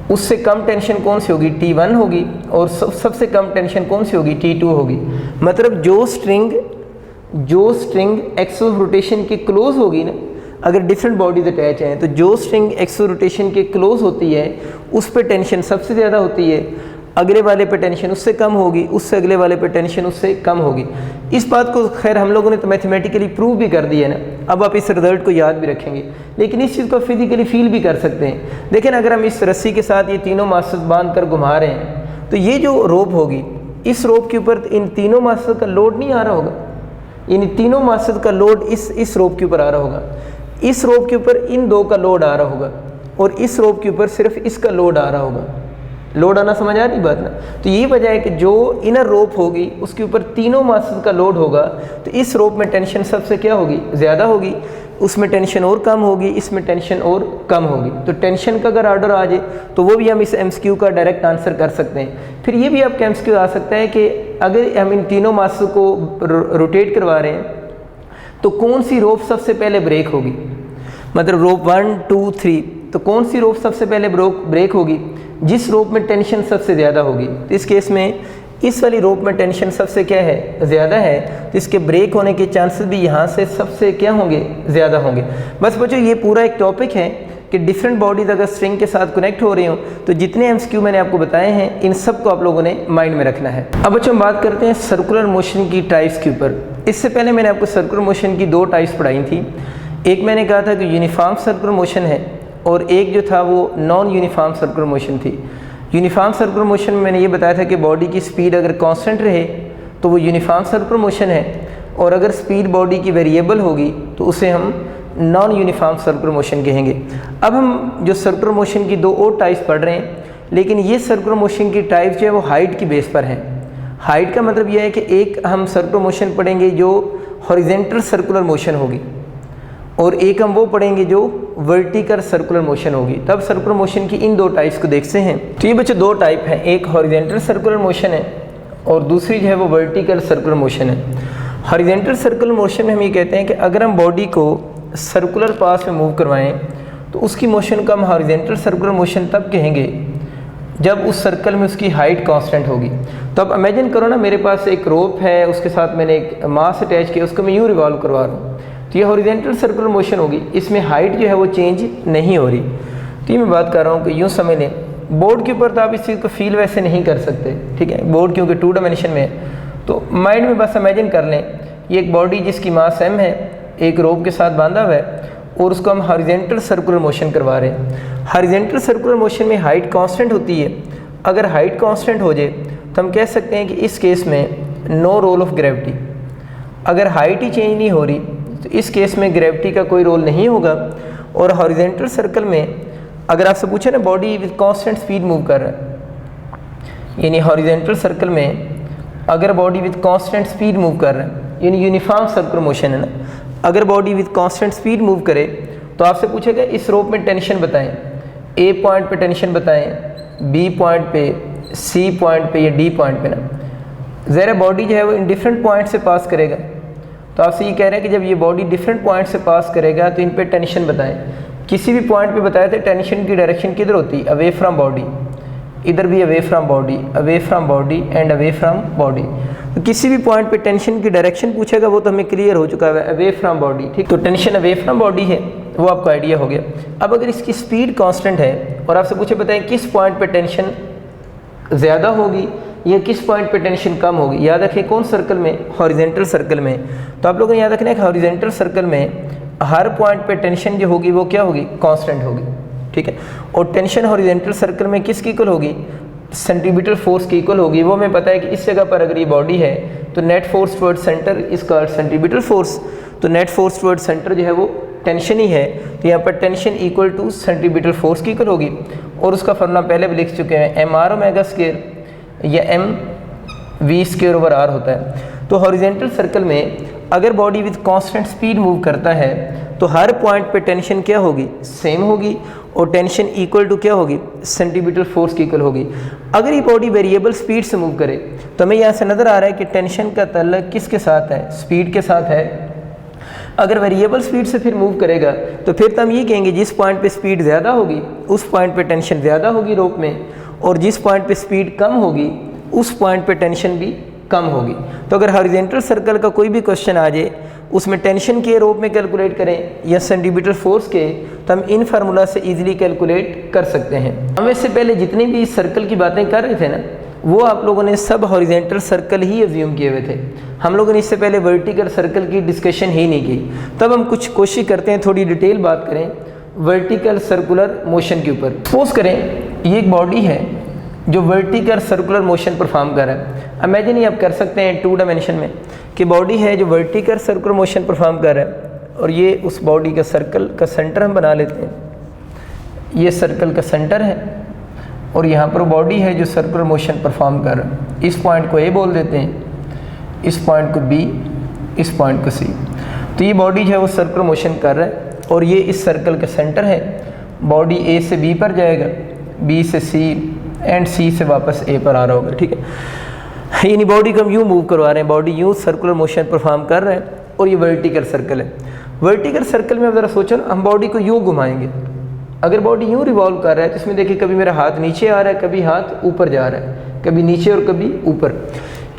S1: उससे कम टेंशन कौन सी होगी, T1 होगी, और सबसे कम टेंशन कौन सी होगी, T2 होगी। मतलब जो स्ट्रिंग एक्सल रोटेशन के क्लोज होगी ना, अगर डिफरेंट बॉडीज अटैच हैं तो जो स्ट्रिंग एक्सल रोटेशन के क्लोज होती है उस पर टेंशन सबसे ज़्यादा होती है, अगले वाले पे टेंशन उससे कम होगी, उससे अगले वाले पे टेंशन उससे कम होगी। इस बात को खैर हम लोगों ने तो मैथमेटिकली प्रूव भी कर दिया ना, अब आप इस रिजल्ट को याद भी रखेंगे, लेकिन इस चीज़ को फिजिकली फील भी कर सकते हैं। देखिए अगर हम इस रस्सी के साथ ये तीनों मास्टर बांध कर घुमा रहे हैं तो ये जो रोप होगी, इस रोप के ऊपर इन तीनों मास्टर का लोड नहीं आ रहा होगा, यानी तीनों मास्टर का लोड इस रोप के ऊपर आ रहा होगा, इस रोप के ऊपर इन दो का लोड आ रहा होगा, और इस रोप के ऊपर सिर्फ इसका लोड आ रहा होगा। लोड आना समझ आ रही बात ना। तो ये वजह है कि जो इनर रोप होगी उसके ऊपर तीनों मास्टर का लोड होगा, तो इस रोप में टेंशन सबसे क्या होगी, ज़्यादा होगी, उसमें टेंशन और कम होगी, इसमें टेंशन और कम होगी। तो टेंशन का अगर ऑर्डर आ जाए तो वो भी हम इस MCQ का डायरेक्ट आंसर कर सकते हैं। फिर ये भी आपका MCQ आ सकता है कि अगर हम इन तीनों मास्टर को रोटेट करवा रहे हैं तो कौन सी रोप सबसे पहले ब्रेक होगी, मतलब रोप 1, 2, 3 तो कौन सी रोप सबसे पहले ब्रेक होगी? जिस रोप में टेंशन सबसे ज़्यादा होगी। तो इस केस में इस वाली रोप में टेंशन सबसे क्या है, ज़्यादा है, तो इसके ब्रेक होने के चांसेस भी यहाँ से सबसे क्या होंगे, ज़्यादा होंगे। बस बच्चों ये पूरा एक टॉपिक है कि डिफरेंट बॉडीज अगर स्ट्रिंग के साथ कनेक्ट हो रही हो तो जितने एमसीक्यू मैंने आपको बताए हैं इन सब को आप लोगों ने माइंड में रखना है। अब बच्चों हम बात करते हैं सर्कुलर मोशन की टाइप्स के ऊपर। इससे पहले मैंने आपको सर्कुलर मोशन की 2 टाइप्स पढ़ाई थी। एक मैंने कहा था कि यूनिफॉर्म सर्कुलर मोशन है और एक जो था वो नॉन यूनिफॉर्म सर्कुलर मोशन थी। यूनिफॉर्म सर्कुलर मोशन में मैंने ये बताया था कि बॉडी की स्पीड अगर कांस्टेंट रहे तो वो यूनिफॉर्म सर्कुलर मोशन है, और अगर स्पीड बॉडी की वेरिएबल होगी तो उसे हम नॉन यूनिफॉर्म सर्कुलर मोशन कहेंगे। अब हम जो सर्कुलर मोशन की 2 और टाइप्स पढ़ रहे हैं, लेकिन ये सर्कुलर मोशन की टाइप जो है वो हाइट की बेस पर है। हाइट का मतलब यह है कि एक हम सर्कुलर मोशन पढ़ेंगे जो हॉरिजेंटल सर्कुलर मोशन होगी, और एक हम वो पढ़ेंगे जो वर्टिकल सर्कुलर मोशन होगी। तब सर्कुलर मोशन की इन 2 टाइप्स को देखते हैं। तो ये बच्चों 2 टाइप हैं, एक हॉरिजेंटल सर्कुलर मोशन है और दूसरी जो है वो वर्टिकल सर्कुलर मोशन है। हॉरिजेंटल सर्कुलर मोशन में हम ये कहते हैं कि अगर हम बॉडी को सर्कुलर पाथ में मूव करवाएं तो उसकी मोशन को हम हॉरिजेंटल सर्कुलर मोशन तब कहेंगे जब उस सर्कल में उसकी हाइट कांस्टेंट होगी। तो अब इमेजिन करो ना, मेरे पास एक रोप है, उसके साथ मैंने एक मास अटैच किया, उसको मैं यूँ रिवॉल्व करवा रहा हूँ, तो ये हॉरिजेंटल सर्कुलर मोशन होगी, इसमें हाइट जो है वो चेंज नहीं हो रही। तो ये मैं बात कर रहा हूँ कि यूँ समझ लें, बोर्ड के ऊपर तो आप इस चीज़ को फील वैसे नहीं कर सकते, ठीक है, बोर्ड क्योंकि 2 डायमेंशन में है। तो माइंड में बस इमेजिन कर लें, ये एक बॉडी जिसकी मास m है, एक रोप के साथ बांधा हुआ है और उसको हम हॉरिजेंटल सर्कुलर मोशन करवा रहे हैं। हॉरिजेंटल सर्कुलर मोशन में हाइट कांस्टेंट होती है। अगर हाइट कांस्टेंट हो जाए तो हम कह सकते हैं कि इस केस में नो रोल ऑफ ग्रेविटी। अगर हाइट ही चेंज नहीं हो रही तो इस केस में ग्रेविटी का कोई रोल नहीं होगा। और हॉरिजेंटल सर्कल में अगर आपसे पूछे ना body with constant speed move कर रहा है, यानी हॉरिजेंटल सर्कल में अगर body with constant speed move कर रहा है, यानी यूनिफॉर्म सर्कुलर मोशन है ना, अगर body with constant speed move करे तो आपसे पूछेगा इस रोप में टेंशन बताएं, ए पॉइंट पे टेंशन बताएं, बी पॉइंट पे, सी पॉइंट पे या डी पॉइंट पे ना। ज़रा बॉडी जो है वो इन डिफरेंट पॉइंट से पास करेगा, तो आपसे ये कह रहे हैं कि जब ये बॉडी डिफरेंट पॉइंट से पास करेगा तो इन पे टेंशन बताएं। किसी भी पॉइंट पे बताया था टेंशन की डायरेक्शन किधर होती, अवे फ्रॉम बॉडी, इधर भी away from body, away from body and away from body. तो किसी भी पॉइंट पे टेंशन की डायरेक्शन पूछेगा वो तो हमें क्लियर हो चुका है, अवे फ्रॉम बॉडी, ठीक। तो टेंशन अवे फ्रॉम बॉडी है, वो आपको आइडिया हो गया। अब अगर इसकी स्पीड कांस्टेंट है और आपसे पूछे बताएं किस पॉइंट पे टेंशन ज़्यादा होगी या किस पॉइंट पे टेंशन कम होगी, याद रखें कौन सर्कल में, हॉरिजेंटल सर्कल में। तो आप लोगों ने याद रखना है कि हॉरिजेंटल सर्कल में हर पॉइंट पे टेंशन जो होगी वो क्या होगी, कांस्टेंट होगी, ठीक है। और टेंशन हॉरिजेंटल सर्कल में किसकी इक्वल होगी, सेंटीमीटर फोर्स की इक्वल होगी। वो हमें पता है कि इस जगह पर अगर ये बॉडी है तो net force toward centre is called centimetre force. तो नेट फोर्स टुवर्ड सेंटर जो है वो टेंशन ही है, तो यहाँ पर tension equal to centimetre force की इक्वल होगी। और उसका फॉर्मूला पहले भी लिख चुके हैं, एम आर ओमेगा स्क्वायर या m v square over r होता है। तो हॉरिजेंटल सर्कल में अगर body with constant speed move करता है तो हर पॉइंट पे टेंशन क्या होगी, सेम होगी, और टेंशन इक्वल टू क्या होगी, सेंटीमीटर फोर्स की इक्वल होगी। अगर ये बॉडी वेरिएबल स्पीड से मूव करे तो हमें यहाँ से नज़र आ रहा है कि टेंशन का ताल्लुक किसके साथ है, स्पीड के साथ है। अगर वेरिएबल स्पीड से फिर मूव करेगा तो फिर तो हम ये कहेंगे जिस पॉइंट पे स्पीड ज़्यादा होगी उस पॉइंट पे टेंशन ज़्यादा होगी रोप में, और जिस पॉइंट पे स्पीड कम होगी उस पॉइंट पे टेंशन भी कम होगी। तो अगर हॉरिजेंटल सर्कल का कोई भी क्वेश्चन आ जाए उसमें टेंशन के रोप में कैलकुलेट करें या सेंटीमीटर फोर्स के, तो हम इन फार्मूला से इजीली कैलकुलेट कर सकते हैं। हम इससे पहले जितनी भी सर्कल की बातें कर रहे थे ना वो आप लोगों ने सब हॉरिजेंटल सर्कल ही अज्यूम किए हुए थे। हम लोगों ने इससे पहले वर्टिकल सर्कल की डिस्कशन ही नहीं की। तब हम कुछ कोशिश करते हैं थोड़ी डिटेल बात करें वर्टिकल सर्कुलर मोशन के ऊपर। सपोज करें ये एक बॉडी है जो वर्टिकल सर्कुलर मोशन परफॉर्म कर रहा है। इमेजिन ही आप कर सकते हैं 2 डायमेंशन में कि बॉडी है जो वर्टिकल सर्कुलर मोशन परफॉर्म कर रहा है, और ये उस बॉडी का सर्कल का सेंटर हम बना लेते हैं। ये सर्कल का सेंटर है और यहाँ पर बॉडी है जो सर्कुलर मोशन परफॉर्म कर रहा है। इस पॉइंट को ए बोल देते हैं, इस पॉइंट को बी, इस पॉइंट को सी। तो ये बॉडी जो है वो सर्कुलर मोशन कर रहा है और ये इस सर्कल का सेंटर है। बॉडी ए से बी पर जाएगा, बी से सी एंड सी से वापस ए पर आ रहा होगा, ठीक है। यानी बॉडी को हम यूँ मूव करवा रहे हैं, बॉडी यूँ सर्कुलर मोशन परफॉर्म कर रहे हैं और ये वर्टिकल सर्कल है। वर्टिकल सर्कल में अब ज़रा सोचो ना, हम बॉडी को यूँ घुमाएंगे, अगर बॉडी यूँ रिवॉल्व कर रहा है तो इसमें देखिए कभी मेरा हाथ नीचे आ रहा है, कभी हाथ ऊपर जा रहा है, कभी नीचे और कभी ऊपर।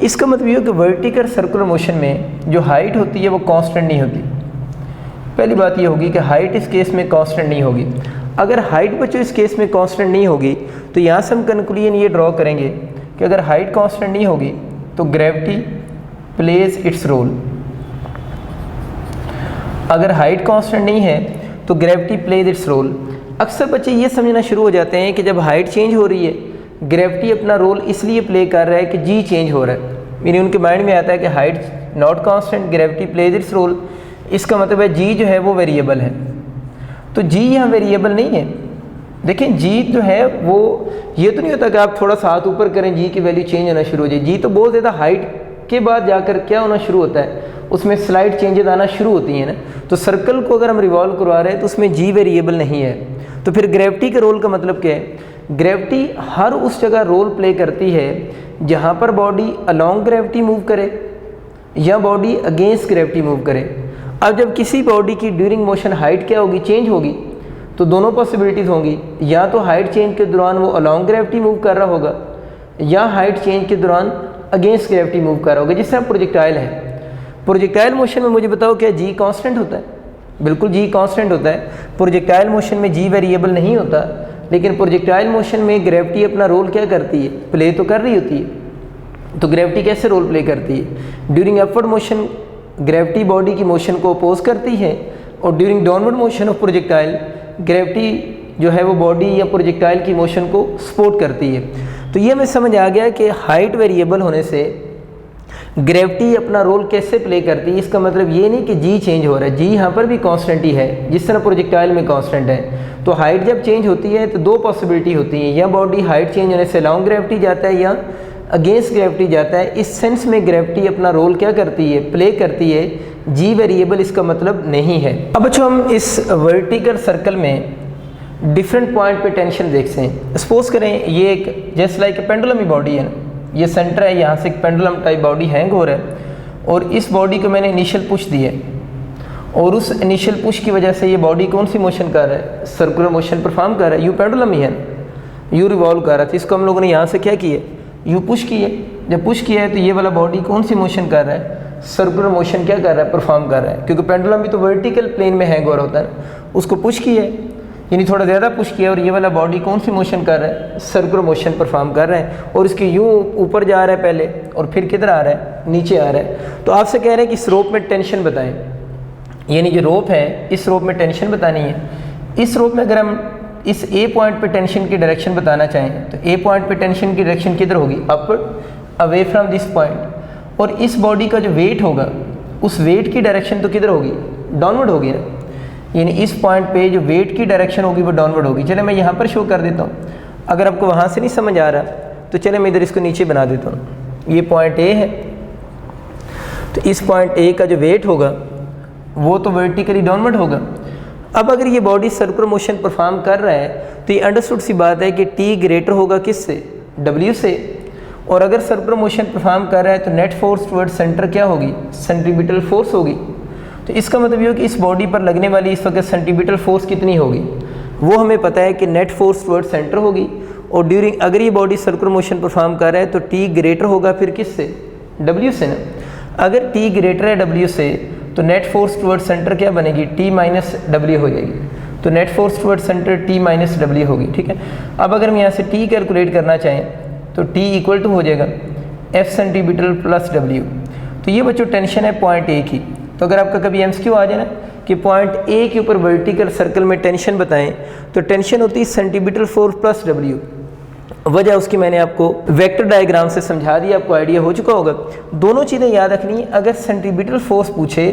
S1: इसका मतलब ये है कि वर्टिकल सर्कुलर मोशन में जो हाइट होती है वो कांस्टेंट नहीं होती। पहली बात ये होगी कि हाइट इस केस में कांस्टेंट नहीं होगी। अगर हाइट बच्चों इस केस में कांस्टेंट नहीं होगी तो यहाँ से हम कंक्लूजन ये ड्रॉ करेंगे कि अगर हाइट कांस्टेंट नहीं होगी तो ग्रेविटी प्लेज इट्स रोल। अगर हाइट कांस्टेंट नहीं है तो ग्रेविटी प्लेज इट्स रोल। अक्सर बच्चे ये समझना शुरू हो जाते हैं कि जब हाइट चेंज हो रही है ग्रेविटी अपना रोल इसलिए प्ले कर रहा है कि जी चेंज हो रहा है। यानी उनके माइंड में आता है कि height not constant, gravity plays its role. इसका मतलब है जी जो है वो वेरिएबल है। तो जी यहाँ वेरिएबल नहीं है। देखें जी जो है वो ये तो नहीं होता कि आप थोड़ा सा हाथ ऊपर करें जी की वैल्यू चेंज होना शुरू हो जाए। जी तो बहुत ज़्यादा हाइट के बाद जाकर क्या होना शुरू होता है, उसमें स्लाइड चेंजेस आना शुरू होती हैं ना। तो सर्कल को अगर हम रिवॉल्व करवा रहे हैं तो उसमें जी वेरिएबल नहीं है। तो फिर ग्रेविटी के रोल का मतलब क्या है? ग्रेविटी हर उस जगह रोल प्ले करती है जहाँ पर बॉडी अलॉन्ग ग्रेविटी मूव करे या बॉडी अगेंस्ट ग्रेविटी मूव करे। अब जब किसी बॉडी की ड्यूरिंग मोशन हाइट क्या होगी, चेंज होगी, तो दोनों पॉसिबिलिटीज़ होंगी। या तो हाइट चेंज के दौरान वो अलॉन्ग ग्रेविटी मूव कर रहा होगा या हाइट चेंज के दौरान अगेंस्ट ग्रेविटी मूव कर रहा होगा। जिस तरह प्रोजेक्टाइल है, प्रोजेक्टाइल मोशन में मुझे बताओ क्या जी कांस्टेंट होता है? बिल्कुल जी कांस्टेंट होता है। प्रोजेक्टाइल मोशन में जी वेरिएबल नहीं होता, लेकिन प्रोजेक्टाइल मोशन में ग्रेविटी अपना रोल क्या करती है, प्ले तो कर रही होती है। तो ग्रेविटी कैसे रोल प्ले करती है? During upward motion gravity body की मोशन को अपोज करती है और during downward motion of projectile gravity जो है वो बॉडी या प्रोजेक्टाइल की मोशन को सपोर्ट करती है। तो ये हमें समझ आ गया कि हाइट वेरिएबल होने से ग्रेविटी अपना रोल कैसे प्ले करती है। इसका मतलब ये नहीं कि जी चेंज हो रहा है, जी यहाँ पर भी कांस्टेंट ही है जिस तरह प्रोजेक्टाइल में कांस्टेंट है। तो हाइट जब चेंज होती है तो दो पॉसिबिलिटी होती है, या बॉडी हाइट चेंज होने से लॉन्ग ग्रेविटी जाता है या अगेंस्ट ग्रेविटी जाता है। इस सेंस में ग्रेविटी अपना रोल क्या करती है, प्ले करती है। जी वेरिएबल इसका मतलब नहीं है। अब बच्चों हम इस वर्टिकल सर्कल में डिफरेंट पॉइंट पे टेंशन देखते हैं। सपोज करें ये एक जस्ट लाइक पेंडुलम ही बॉडी है ना, ये सेंटर है, यहाँ से एक पेंडुलम टाइप बॉडी हैंग हो रहा है और इस बॉडी को मैंने इनिशियल पुश दी है और उस इनिशियल पुश की वजह से ये बॉडी कौन सी मोशन कर रहा है, सर्कुलर मोशन परफॉर्म कर रहा है। यू पेंडुलम ही है, यू रिवॉल्व कर रहा था। इसको हम लोगों ने यहाँ से क्या किया, यू पुश किए। जब पुश किया है तो ये वाला बॉडी कौन सी मोशन कर रहा है, सर्कुलर मोशन क्या कर रहा है, परफॉर्म कर रहा है। क्योंकि पेंडुलम भी तो वर्टिकल प्लेन में हैंग हो रहा होता है। उसको पुश किया यानी थोड़ा ज़्यादा पुश किया और ये वाला बॉडी कौन सी मोशन कर रहा है, सर्कुलर मोशन परफॉर्म कर रहा है। और इसकी यूँ ऊपर जा रहा है पहले और फिर किधर आ रहा है, नीचे आ रहा है। तो आपसे कह रहे हैं कि इस रोप में टेंशन बताएं, यानी जो रोप है इस रोप में टेंशन बतानी है। इस रोप में अगर हम इस ए पॉइंट पे टेंशन की डायरेक्शन बताना चाहें तो ए पॉइंट पे टेंशन की डायरेक्शन किधर होगी, upward, away from this point. और इस बॉडी का जो वेट होगा उस वेट की डायरेक्शन तो किधर होगी, डाउनवर्ड होगी ना। यानी इस पॉइंट पे जो वेट की डायरेक्शन होगी वो डाउनवर्ड होगी। चले मैं यहाँ पर शो कर देता हूँ, अगर आपको वहाँ से नहीं समझ आ रहा तो चले मैं इधर इसको नीचे बना देता हूँ। ये पॉइंट ए है, तो इस पॉइंट ए का जो वेट होगा वो तो वर्टिकली डाउनवर्ड होगा। अब अगर ये बॉडी सर्कुलर मोशन परफॉर्म कर रहा है तो ये अंडरस्टूड सी बात है कि टी ग्रेटर होगा किससे, डब्ल्यू से। और अगर सर्कुलर मोशन परफॉर्म कर रहा है तो नेट फोर्स टुवर्ड सेंटर क्या होगी, सेंट्रीपिटल फोर्स होगी। तो इसका मतलब ये हो कि इस बॉडी पर लगने वाली इस वक्त सेंट्रीपिटल फोर्स कितनी होगी, वो हमें पता है कि नेट फोर्स टुवर्ड सेंटर होगी। और ड्यूरिंग अगर ये बॉडी सर्कुलर मोशन परफॉर्म कर रहा है तो टी ग्रेटर होगा फिर किससे, डब्ल्यू से ना। अगर टी ग्रेटर है डब्ल्यू से तो नेट फोर्स टुवर्ड सेंटर क्या बनेगी, टी माइनस डब्ल्यू हो जाएगी। तो net force toward centre T minus W होगी, ठीक है। अब अगर हम यहाँ से टी कैलकुलेट करना चाहें तो टी इक्वल टू हो जाएगा एफ सेंटीमीटर प्लस डब्ल्यू। तो ये बच्चों टेंशन है पॉइंट ए की। तो अगर आपका कभी एमसीक्यू आ जाए ना कि पॉइंट ए के ऊपर वर्टिकल सर्कल में टेंशन बताएं तो टेंशन होती है सेंटीमीटर फोर्स प्लस डब्ल्यू। वजह उसकी मैंने आपको वेक्टर डायग्राम से समझा दी, आपको आइडिया हो चुका होगा। दोनों चीज़ें याद रखनी, अगर सेंटीमीटर फोर्स पूछे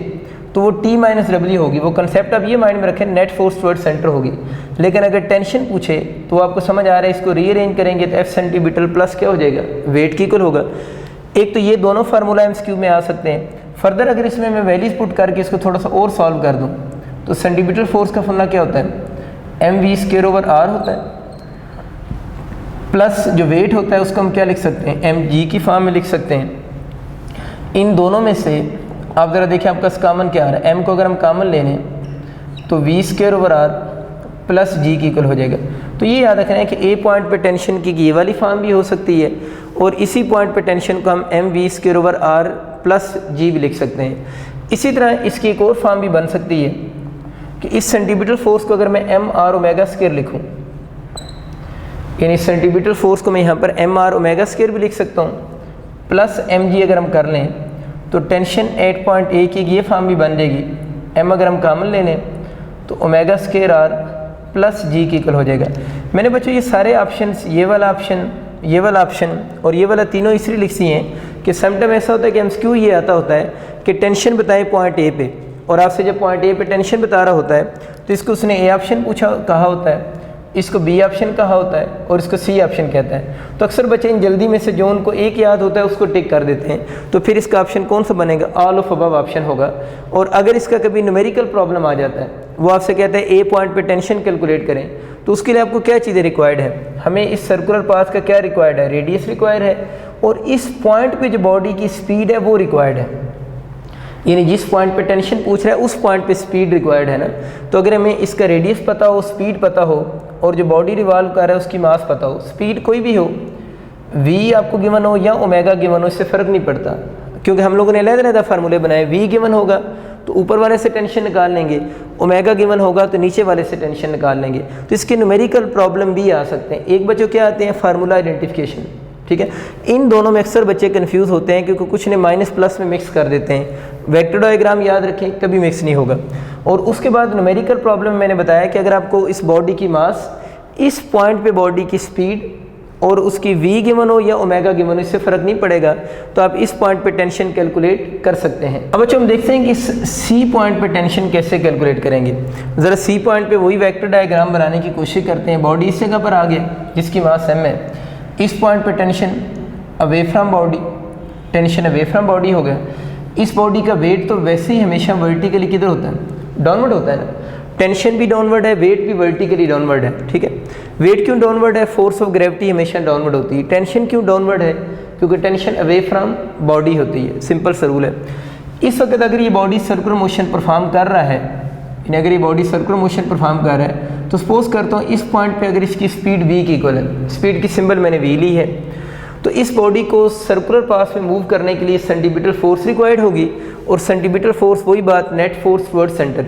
S1: तो वो टी माइनस डब्ल्यू होगी, वो कंसेप्ट आप ये माइंड में रखें, नेट फोर्स टुवर्ड सेंटर होगी। लेकिन अगर टेंशन पूछे तो आपको समझ आ रहा है, इसको रीअरेंज करेंगे तो एफ सेंटीमीटर प्लस क्या हो जाएगा, वेट की इक्वल होगा। एक तो ये दोनों फार्मूला एमसीक्यू में आ सकते हैं। फर्दर अगर इसमें मैं वैल्यूज पुट करके इसको थोड़ा सा और सॉल्व कर दूँ तो सेंटीमीटर फोर्स का फॉर्मूला क्या होता है, m v square over r होता है, प्लस जो वेट होता है उसको हम क्या लिख सकते हैं, एम जी की फॉर्म में लिख सकते हैं। इन दोनों में से आप ज़रा देखिए आपका कॉमन क्या आ रहा है, एम को अगर हम कॉमन ले लें तो v square over r plus g की इक्वल हो जाएगा। तो ये याद रखना है कि ए पॉइंट पे टेंशन की ये वाली फॉर्म भी हो सकती है और इसी पॉइंट पे टेंशन को हम m v square over r plus g भी लिख सकते हैं। इसी तरह इसकी एक और फॉर्म भी बन सकती है कि इस सेंटीमीटर फोर्स को अगर मैं एम आर ओमेगा स्क्वायर लिखूँ, यानी सेंटीमीटर फोर्स को मैं यहाँ पर एम आर ओमेगा स्क्वायर भी लिख सकता हूँ प्लस एम जी अगर हम कर लें तो टेंशन एट पॉइंट ए की ये फॉर्म भी बन जाएगी। एम अगर हम कॉमन ले लें तो omega square are plus g की इक्वल हो जाएगा। मैंने बच्चों ये सारे ऑप्शंस, ये वाला ऑप्शन, ये वाला ऑप्शन और ये वाला तीनों इसलिए लिखी हैं कि समटाइम ऐसा होता है कि एमसीक्यू ये आता होता है कि टेंशन बताए पॉइंट ए पे, और आपसे जब पॉइंट ए पे टेंशन बता रहा होता है तो इसको उसने ए ऑप्शन पूछा कहा होता है, इसको बी ऑप्शन कहा होता है और इसको सी ऑप्शन कहता है। तो अक्सर बच्चे इन जल्दी में से जो उनको एक याद होता है उसको टिक कर देते हैं, तो फिर इसका ऑप्शन कौन सा बनेगा, ऑल ऑफ अबव ऑप्शन होगा। और अगर इसका कभी न्यूमेरिकल प्रॉब्लम आ जाता है, वो आपसे कहता है ए पॉइंट पे टेंशन कैलकुलेट करें, तो उसके लिए आपको क्या चीज़ें रिक्वायर्ड है, हमें इस सर्कुलर पाथ का क्या रिक्वायर्ड है, रेडियस रिक्वायर्ड है और इस पॉइंट पे जो बॉडी की स्पीड है वो रिक्वायर्ड है। यानी जिस पॉइंट पे टेंशन पूछ रहा है उस पॉइंट पे स्पीड रिक्वायर्ड है ना। तो अगर हमें इसका रेडियस पता हो, स्पीड पता हो और जो बॉडी रिवॉल्व कर रहा है उसकी मास पता हो, स्पीड कोई भी हो, v आपको गिवन हो या ओमेगा गिवन हो, इससे फ़र्क नहीं पड़ता, क्योंकि हम लोगों ने अलग-अलग फार्मूले बनाए। v गिवन होगा तो ऊपर वाले से टेंशन निकाल लेंगे, ओमेगा गिवन होगा तो नीचे वाले से टेंशन निकाल लेंगे। तो इसके न्यूमेरिकल प्रॉब्लम भी आ सकते हैं। एक बच्चों क्या आते हैं, फार्मूला आइडेंटिफिकेशन, ठीक है। इन दोनों में अक्सर बच्चे कंफ्यूज होते हैं क्योंकि कुछ ने माइनस प्लस में मिक्स कर देते हैं। वेक्टर डायग्राम याद रखें, कभी मिक्स नहीं होगा। और उसके बाद न्यूमेरिकल प्रॉब्लम मैंने बताया कि अगर आपको इस बॉडी की मास, इस पॉइंट पे बॉडी की स्पीड और उसकी v गिवन हो या ओमेगा गिवन हो, इससे फ़र्क नहीं पड़ेगा, तो आप इस पॉइंट पे टेंशन कैलकुलेट कर सकते हैं। अब बच्चों हम देखते हैं कि सी पॉइंट पे टेंशन कैसे कैलकुलेट करेंगे। ज़रा सी पॉइंट पे वही वेक्टर डायग्राम बनाने की कोशिश करते हैं। बॉडी इस जगह पर आ गया जिसकी मास m है, इस पॉइंट पे tension away from body, tension away from body हो गया। इस बॉडी का वेट तो वैसे ही हमेशा वर्टिकली किधर होता है, डाउनवर्ड होता है ना। टेंशन भी डाउनवर्ड है, वेट भी वर्टिकली डाउनवर्ड है, ठीक है। वेट क्यों डाउनवर्ड है, फोर्स ऑफ ग्रेविटी हमेशा डाउनवर्ड होती है। टेंशन क्यों डाउनवर्ड है, क्योंकि टेंशन अवे फ्रॉम बॉडी होती है, सिंपल सा रूल है। इस वक्त अगर ये बॉडी सर्कुलर मोशन परफॉर्म कर रहा है, यानी अगर ये बॉडी सर्कुलर मोशन परफॉर्म कर रहा है, तो सपोज करता हूँ इस पॉइंट पे अगर इसकी स्पीड v की इक्वल है, स्पीड की सिंबल मैंने v ली है, तो इस बॉडी को सर्कुलर पाथ में मूव करने के लिए सेंटीमीटर फोर्स रिक्वायर्ड होगी, और सेंटीमीटर फोर्स वही बात नेट फोर्स टुवर्ड्स सेंटर।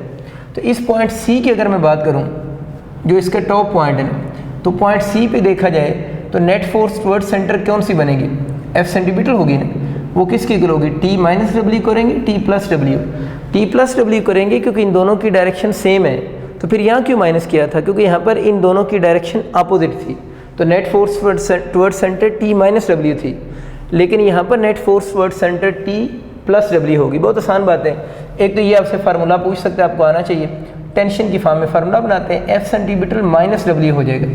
S1: तो इस पॉइंट सी की अगर मैं बात करूं, जो इसका टॉप पॉइंट है ना, तो पॉइंट सी पे देखा जाए तो नेट फोर्स टुवर्ड्स सेंटर कौन सी बनेगी, एफ सेंटीमीटर होगी ना। वो किसकी इक्वल होगी, टी माइनस डब्ल्यू करेंगे, टी प्लस डब्ल्यू करेंगे, क्योंकि इन दोनों की डायरेक्शन सेम है। तो फिर यहाँ क्यों माइनस किया था, क्योंकि यहाँ पर इन दोनों की डायरेक्शन अपोजिट थी। तो net force towards centre T minus W थी, लेकिन यहाँ पर net force towards centre T plus W होगी। बहुत आसान बात है। एक तो ये आपसे फार्मूला पूछ सकते हैं, आपको आना चाहिए। टेंशन की फॉर्म में फार्मूला बनाते हैं, एफ सेंटीमीटर माइनस डब्ल्यू हो जाएगा,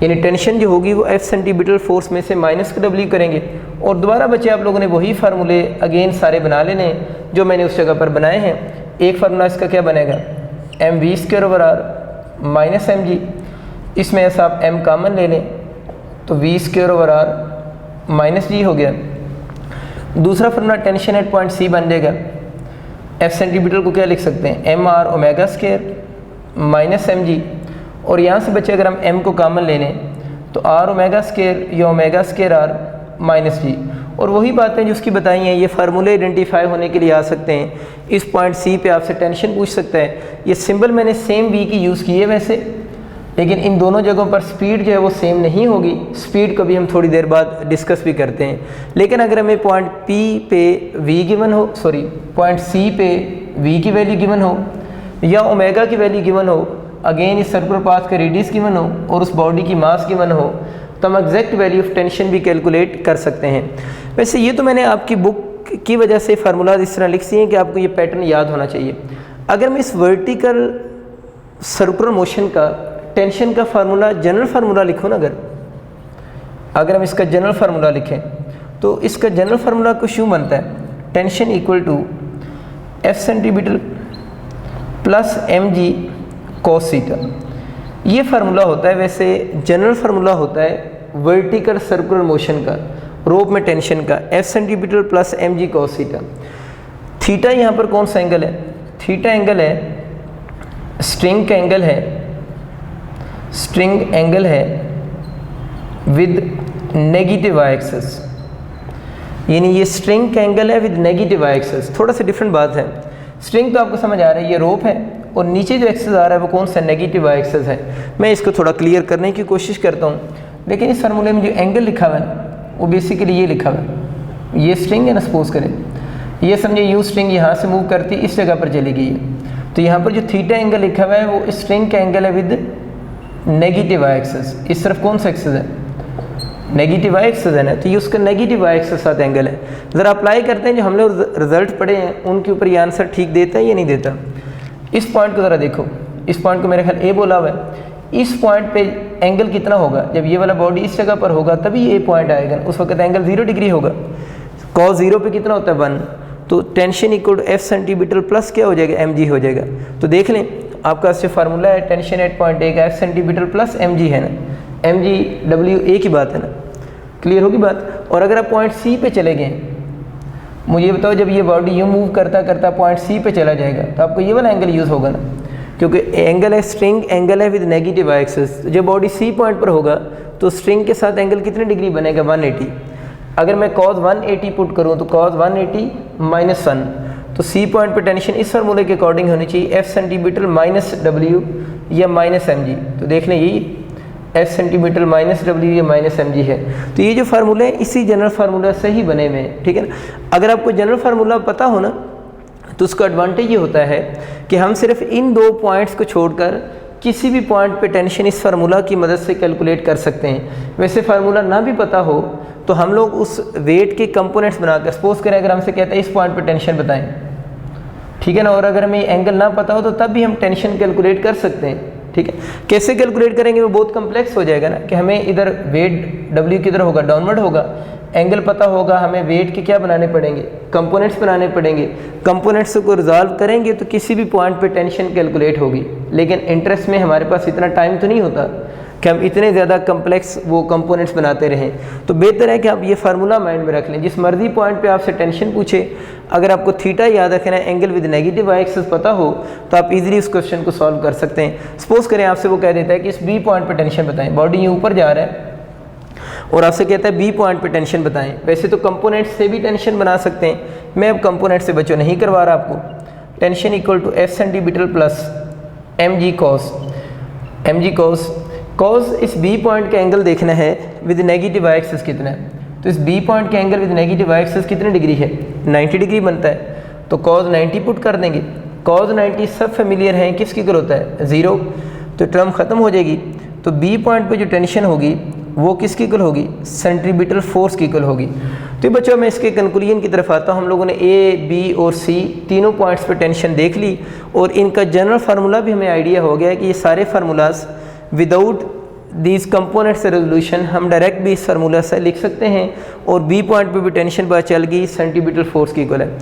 S1: यानी टेंशन जो होगी वो एफ सेंटीमीटर फोर्स में से माइनस का डब्ल्यू करेंगे। और दोबारा बच्चे आप लोगों ने वही फार्मूले अगेन सारे बना लेने हैं जो मैंने उस जगह पर बनाए हैं। एक फार्मूला इसका क्या बनेगा, m v square over r minus m g, इसमें ऐसा आप m कॉमन ले लें तो v square over r minus g हो गया। दूसरा formula tension at point c बन जाएगा, f सेंटीमीटर को क्या लिख सकते हैं, m r omega square minus m g, और यहाँ से बच्चे अगर हम m को कॉमन ले लें तो r ओमेगा स्क्वायर या ओमेगा स्क्वायर r माइनस जी। और वही बातें जो उसकी बताई हैं, ये फार्मूले आइडेंटिफाई होने के लिए आ सकते हैं। इस पॉइंट सी पे आपसे टेंशन पूछ सकता है। ये सिंबल मैंने सेम v की यूज़ की है वैसे, लेकिन इन दोनों जगहों पर स्पीड जो है वो सेम नहीं होगी। स्पीड को भी हम थोड़ी देर बाद डिस्कस भी करते हैं। लेकिन अगर हमें पॉइंट P पे v गिवन हो, सॉरी पॉइंट C पे v की वैल्यू गिवन हो या ओमेगा की वैल्यू गिवन हो, अगेन इस सर्कुलर पाथ का रेडियस गिवन हो और उस बॉडी की मास गिवन हो, तो हम एग्जैक्ट वैल्यू ऑफ टेंशन भी कैलकुलेट कर सकते हैं। वैसे ये तो मैंने आपकी बुक की वजह से फार्मूला इस तरह लिख दिए हैं कि आपको ये पैटर्न याद होना चाहिए। अगर मैं इस वर्टिकल सर्कुलर मोशन का टेंशन का फार्मूला जनरल फार्मूला लिखूँ ना, अगर हम इसका जनरल फार्मूला लिखें तो इसका जनरल फार्मूला कुछ यूँ बनता है, tension equal to f centimetre plus m g cos theta. ये फार्मूला होता है, वैसे जनरल फार्मूला होता है वर्टिकल सर्कुलर मोशन का, रोप में टेंशन का, f centimetre plus m g cos theta. Theta यहाँ पर कौन सा एंगल है, थीटा एंगल है स्ट्रिंग का एंगल है स्ट्रिंग एंगल है विद नेगेटिव वाई एक्सिस, यानी ये स्ट्रिंग का एंगल है विद नेगेटिव वाई एक्सिस। थोड़ा सा डिफरेंट बात है, स्ट्रिंग तो आपको समझ आ रहा है, ये रोप है और नीचे जो एक्सिस आ रहा है वो कौन सा, नेगेटिव वाई एक्सिस है। मैं इसको थोड़ा क्लियर करने की कोशिश करता हूँ, लेकिन इस फार्मूले में जो एंगल लिखा हुआ है वो बेसिकली ये लिखा हुआ है, ये स्ट्रिंग है ना, सपोज करें ये समझे यू स्ट्रिंग यहाँ से मूव करती इस जगह पर चली गई है, तो यहाँ पर जो थीटा एंगल लिखा हुआ है वो स्ट्रिंग का एंगल है विद नेगेटिव वाई एक्सिस। इस तरफ कौन सा एक्सिस है, नेगेटिव वाई एक्सिस है ना, तो ये उसका नेगेटिव वाई एक्सिस साथ एंगल है। ज़रा अप्लाई करते हैं जो हम लोग रिजल्ट पढ़े हैं उनके ऊपर ये आंसर ठीक देता है या नहीं देता। इस पॉइंट को ज़रा देखो, इस पॉइंट को मेरे ख्याल ए बोला हुआ है, इस पॉइंट पे एंगल कितना होगा, जब ये वाला बॉडी इस जगह पर होगा तभी ए पॉइंट आएगा, उस वक्त एंगल 0 डिग्री होगा। कॉस 0 पे कितना होता है 1, तो tension equal to f centimetre plus क्या हो जाएगा, mg हो जाएगा। तो देख लें आपका जो फार्मूला है टेंशन एट पॉइंट ए का एफ सेंटीमीटर प्लस mg है ना, mg w ए की बात है ना, क्लियर होगी बात। और अगर आप पॉइंट सी पे चले गए, मुझे बताओ जब ये बॉडी यूँ मूव करता करता पॉइंट सी पे चला जाएगा तो आपको ये वाला एंगल यूज़ होगा ना, क्योंकि एंगल है स्ट्रिंग एंगल है विद नेगेटिव वाई एक्सिस। जब बॉडी सी पॉइंट पर होगा तो स्ट्रिंग के साथ एंगल कितने डिग्री बनेगा, 180। अगर मैं cos 180 पुट करूँ तो cos 180 माइनस 1, तो सी पॉइंट पर टेंशन इस फार्मूले के अकॉर्डिंग होनी चाहिए एफ सेंटीमीटर माइनस डब्ल्यू या माइनस mg। तो देख लें यही एफ सेंटीमीटर माइनस डब्ल्यू या माइनस mg है। तो ये जो फार्मूले हैं इसी जनरल फार्मूला से ही बने हुए हैं, ठीक है ना। अगर आपको जनरल फार्मूला पता हो ना तो उसका एडवांटेज ये होता है कि हम सिर्फ इन 2 पॉइंट्स को छोड़कर किसी भी पॉइंट पे टेंशन इस फार्मूला की मदद से कैलकुलेट कर सकते हैं। वैसे फार्मूला ना भी पता हो तो हम लोग उस वेट के कंपोनेंट्स बनाकर, सपोज करें अगर हमसे कहता है इस पॉइंट पे टेंशन बताएं, ठीक है ना, और अगर हमें एंगल ना पता हो तो तब भी हम टेंशन कैलकुलेट कर सकते हैं, ठीक है। कैसे कैलकुलेट करेंगे वो बहुत कम्प्लेक्स हो जाएगा ना, कि हमें इधर वेट W किधर होगा, डाउनवर्ड होगा, एंगल पता होगा, हमें वेट के क्या बनाने पड़ेंगे, कंपोनेंट्स बनाने पड़ेंगे, कंपोनेंट्स को रिजॉल्व करेंगे तो किसी भी पॉइंट पे टेंशन कैलकुलेट होगी। लेकिन इंटरेस्ट में हमारे पास इतना टाइम तो नहीं होता कि हम इतने ज़्यादा कम्प्लेक्स वो कंपोनेंट्स बनाते रहें। तो बेहतर है कि आप ये फार्मूला माइंड में रख लें, जिस मर्जी पॉइंट पे आपसे टेंशन पूछे, अगर आपको थीटा याद रखना है, angle with negative y axis पता हो तो आप इजीली उस क्वेश्चन को सॉल्व कर सकते हैं। सपोज करें आपसे वो कह देता है कि इस बी पॉइंट पे टेंशन बताएं, बॉडी ये ऊपर जा रहा है और आपसे कहता है बी पॉइंट पे टेंशन बताएं। वैसे तो कंपोनेंट से भी टेंशन बना सकते हैं, मैं अब कंपोनेंट से बच्चों नहीं करवा रहा आपको। Tension equal to f centimetre plus mg cos इस बी पॉइंट का एंगल देखना है विद नेगेटिव वाई एक्सिस कितना है, तो इस बी पॉइंट का angle with negative y axis कितने डिग्री है, 90 डिग्री बनता है। तो cos 90 पुट कर देंगे, cos 90 सब फेमिलियर हैं, किसकी इक्वल होता है 0, तो टर्म ख़त्म हो जाएगी। तो बी पॉइंट पे जो टेंशन होगी वो किसकी इक्वल होगी, सेंट्रीपिटल फोर्स की इक्वल होगी। तो बच्चों मैं इसके कंक्लूजन की तरफ आता हूँ। हम लोगों ने ए, बी और सी तीनों पॉइंट्स पे टेंशन देख ली और इनका जनरल फार्मूला भी हमें आइडिया हो गया कि ये सारे formulas without these components resolution हम डायरेक्ट भी इस फार्मूला से लिख सकते हैं और बी पॉइंट पे भी टेंशन पता चल गई सेंटीमीटर फोर्स की इक्वल है।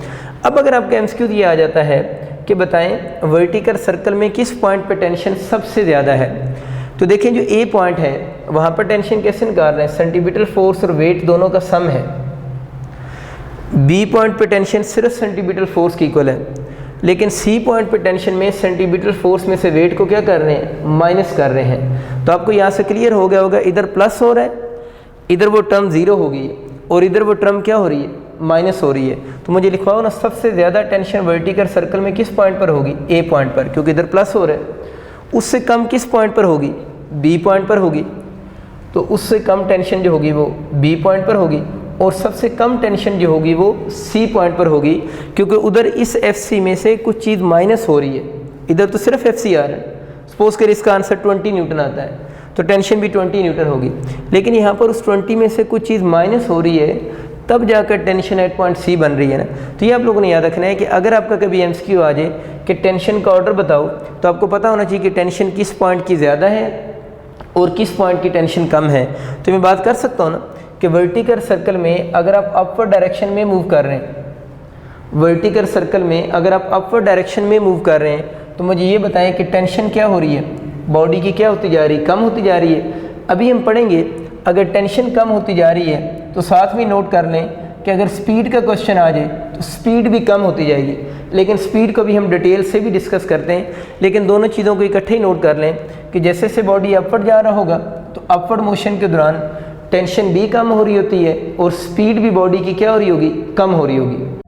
S1: अब अगर आपका एमसीक्यू ये आ जाता है कि बताएं वर्टिकल सर्कल में किस पॉइंट पे टेंशन सबसे ज़्यादा है, तो देखें जो ए पॉइंट है वहाँ पर टेंशन कैसे निकाल रहे हैं, सेंटीमीटर फोर्स और वेट दोनों का सम है। बी पॉइंट पे टेंशन सिर्फ सेंटीमीटर फोर्स की इक्वल है, लेकिन सी पॉइंट पे टेंशन में सेंटीमीटर फोर्स में से वेट को क्या कर रहे हैं, माइनस कर रहे हैं। तो आपको यहाँ से क्लियर हो गया होगा, इधर प्लस हो रहा है, इधर वो टर्म 0 हो गई है और इधर वो टर्म क्या हो रही है, माइनस हो रही है। तो मुझे लिखवाओ ना सबसे ज़्यादा टेंशन वर्टिकल सर्कल में किस पॉइंट पर होगी, ए पॉइंट पर, क्योंकि इधर प्लस हो रहा है। उससे कम किस पॉइंट पर होगी, बी पॉइंट पर होगी। तो उससे कम टेंशन जो होगी वो बी पॉइंट पर होगी और सबसे कम टेंशन जो होगी वो सी पॉइंट पर होगी, क्योंकि उधर इस एफ सी में से कुछ चीज़ माइनस हो रही है, इधर तो सिर्फ एफ सी आ रहा है। सपोज कर इसका आंसर 20 न्यूटन आता है तो टेंशन भी 20 न्यूटन होगी, लेकिन यहाँ पर उस 20 में से कुछ चीज़ माइनस हो रही है, तब जाकर टेंशन एट पॉइंट सी बन रही है ना। तो ये आप लोगों ने याद रखना है कि अगर आपका कभी एमसीक्यू आ जाए कि टेंशन का ऑर्डर बताओ, तो आपको पता होना चाहिए कि टेंशन किस पॉइंट की ज़्यादा है और किस पॉइंट की टेंशन कम है। तो मैं बात कर सकता हूँ ना कि वर्टिकल सर्कल में अगर आप अपवर्ड डायरेक्शन में मूव कर रहे हैं, वर्टिकल सर्कल में अगर आप अपवर्ड डायरेक्शन में मूव कर रहे हैं, तो मुझे ये बताएं कि टेंशन क्या हो रही है, बॉडी की क्या होती जा रही है, कम होती जा रही है। अभी हम पढ़ेंगे अगर टेंशन कम होती जा रही है तो साथ में नोट कर लें कि अगर स्पीड का क्वेश्चन आ जाए तो स्पीड भी कम होती जाएगी। लेकिन स्पीड को भी हम डिटेल से भी डिस्कस करते हैं। लेकिन दोनों चीज़ों को इकट्ठे ही नोट कर लें कि जैसे जैसे बॉडी अपवर्ड जा रहा होगा तो अपवर्ड मोशन के दौरान टेंशन भी कम हो रही होती है और स्पीड भी बॉडी की क्या हो रही होगी, कम हो रही होगी।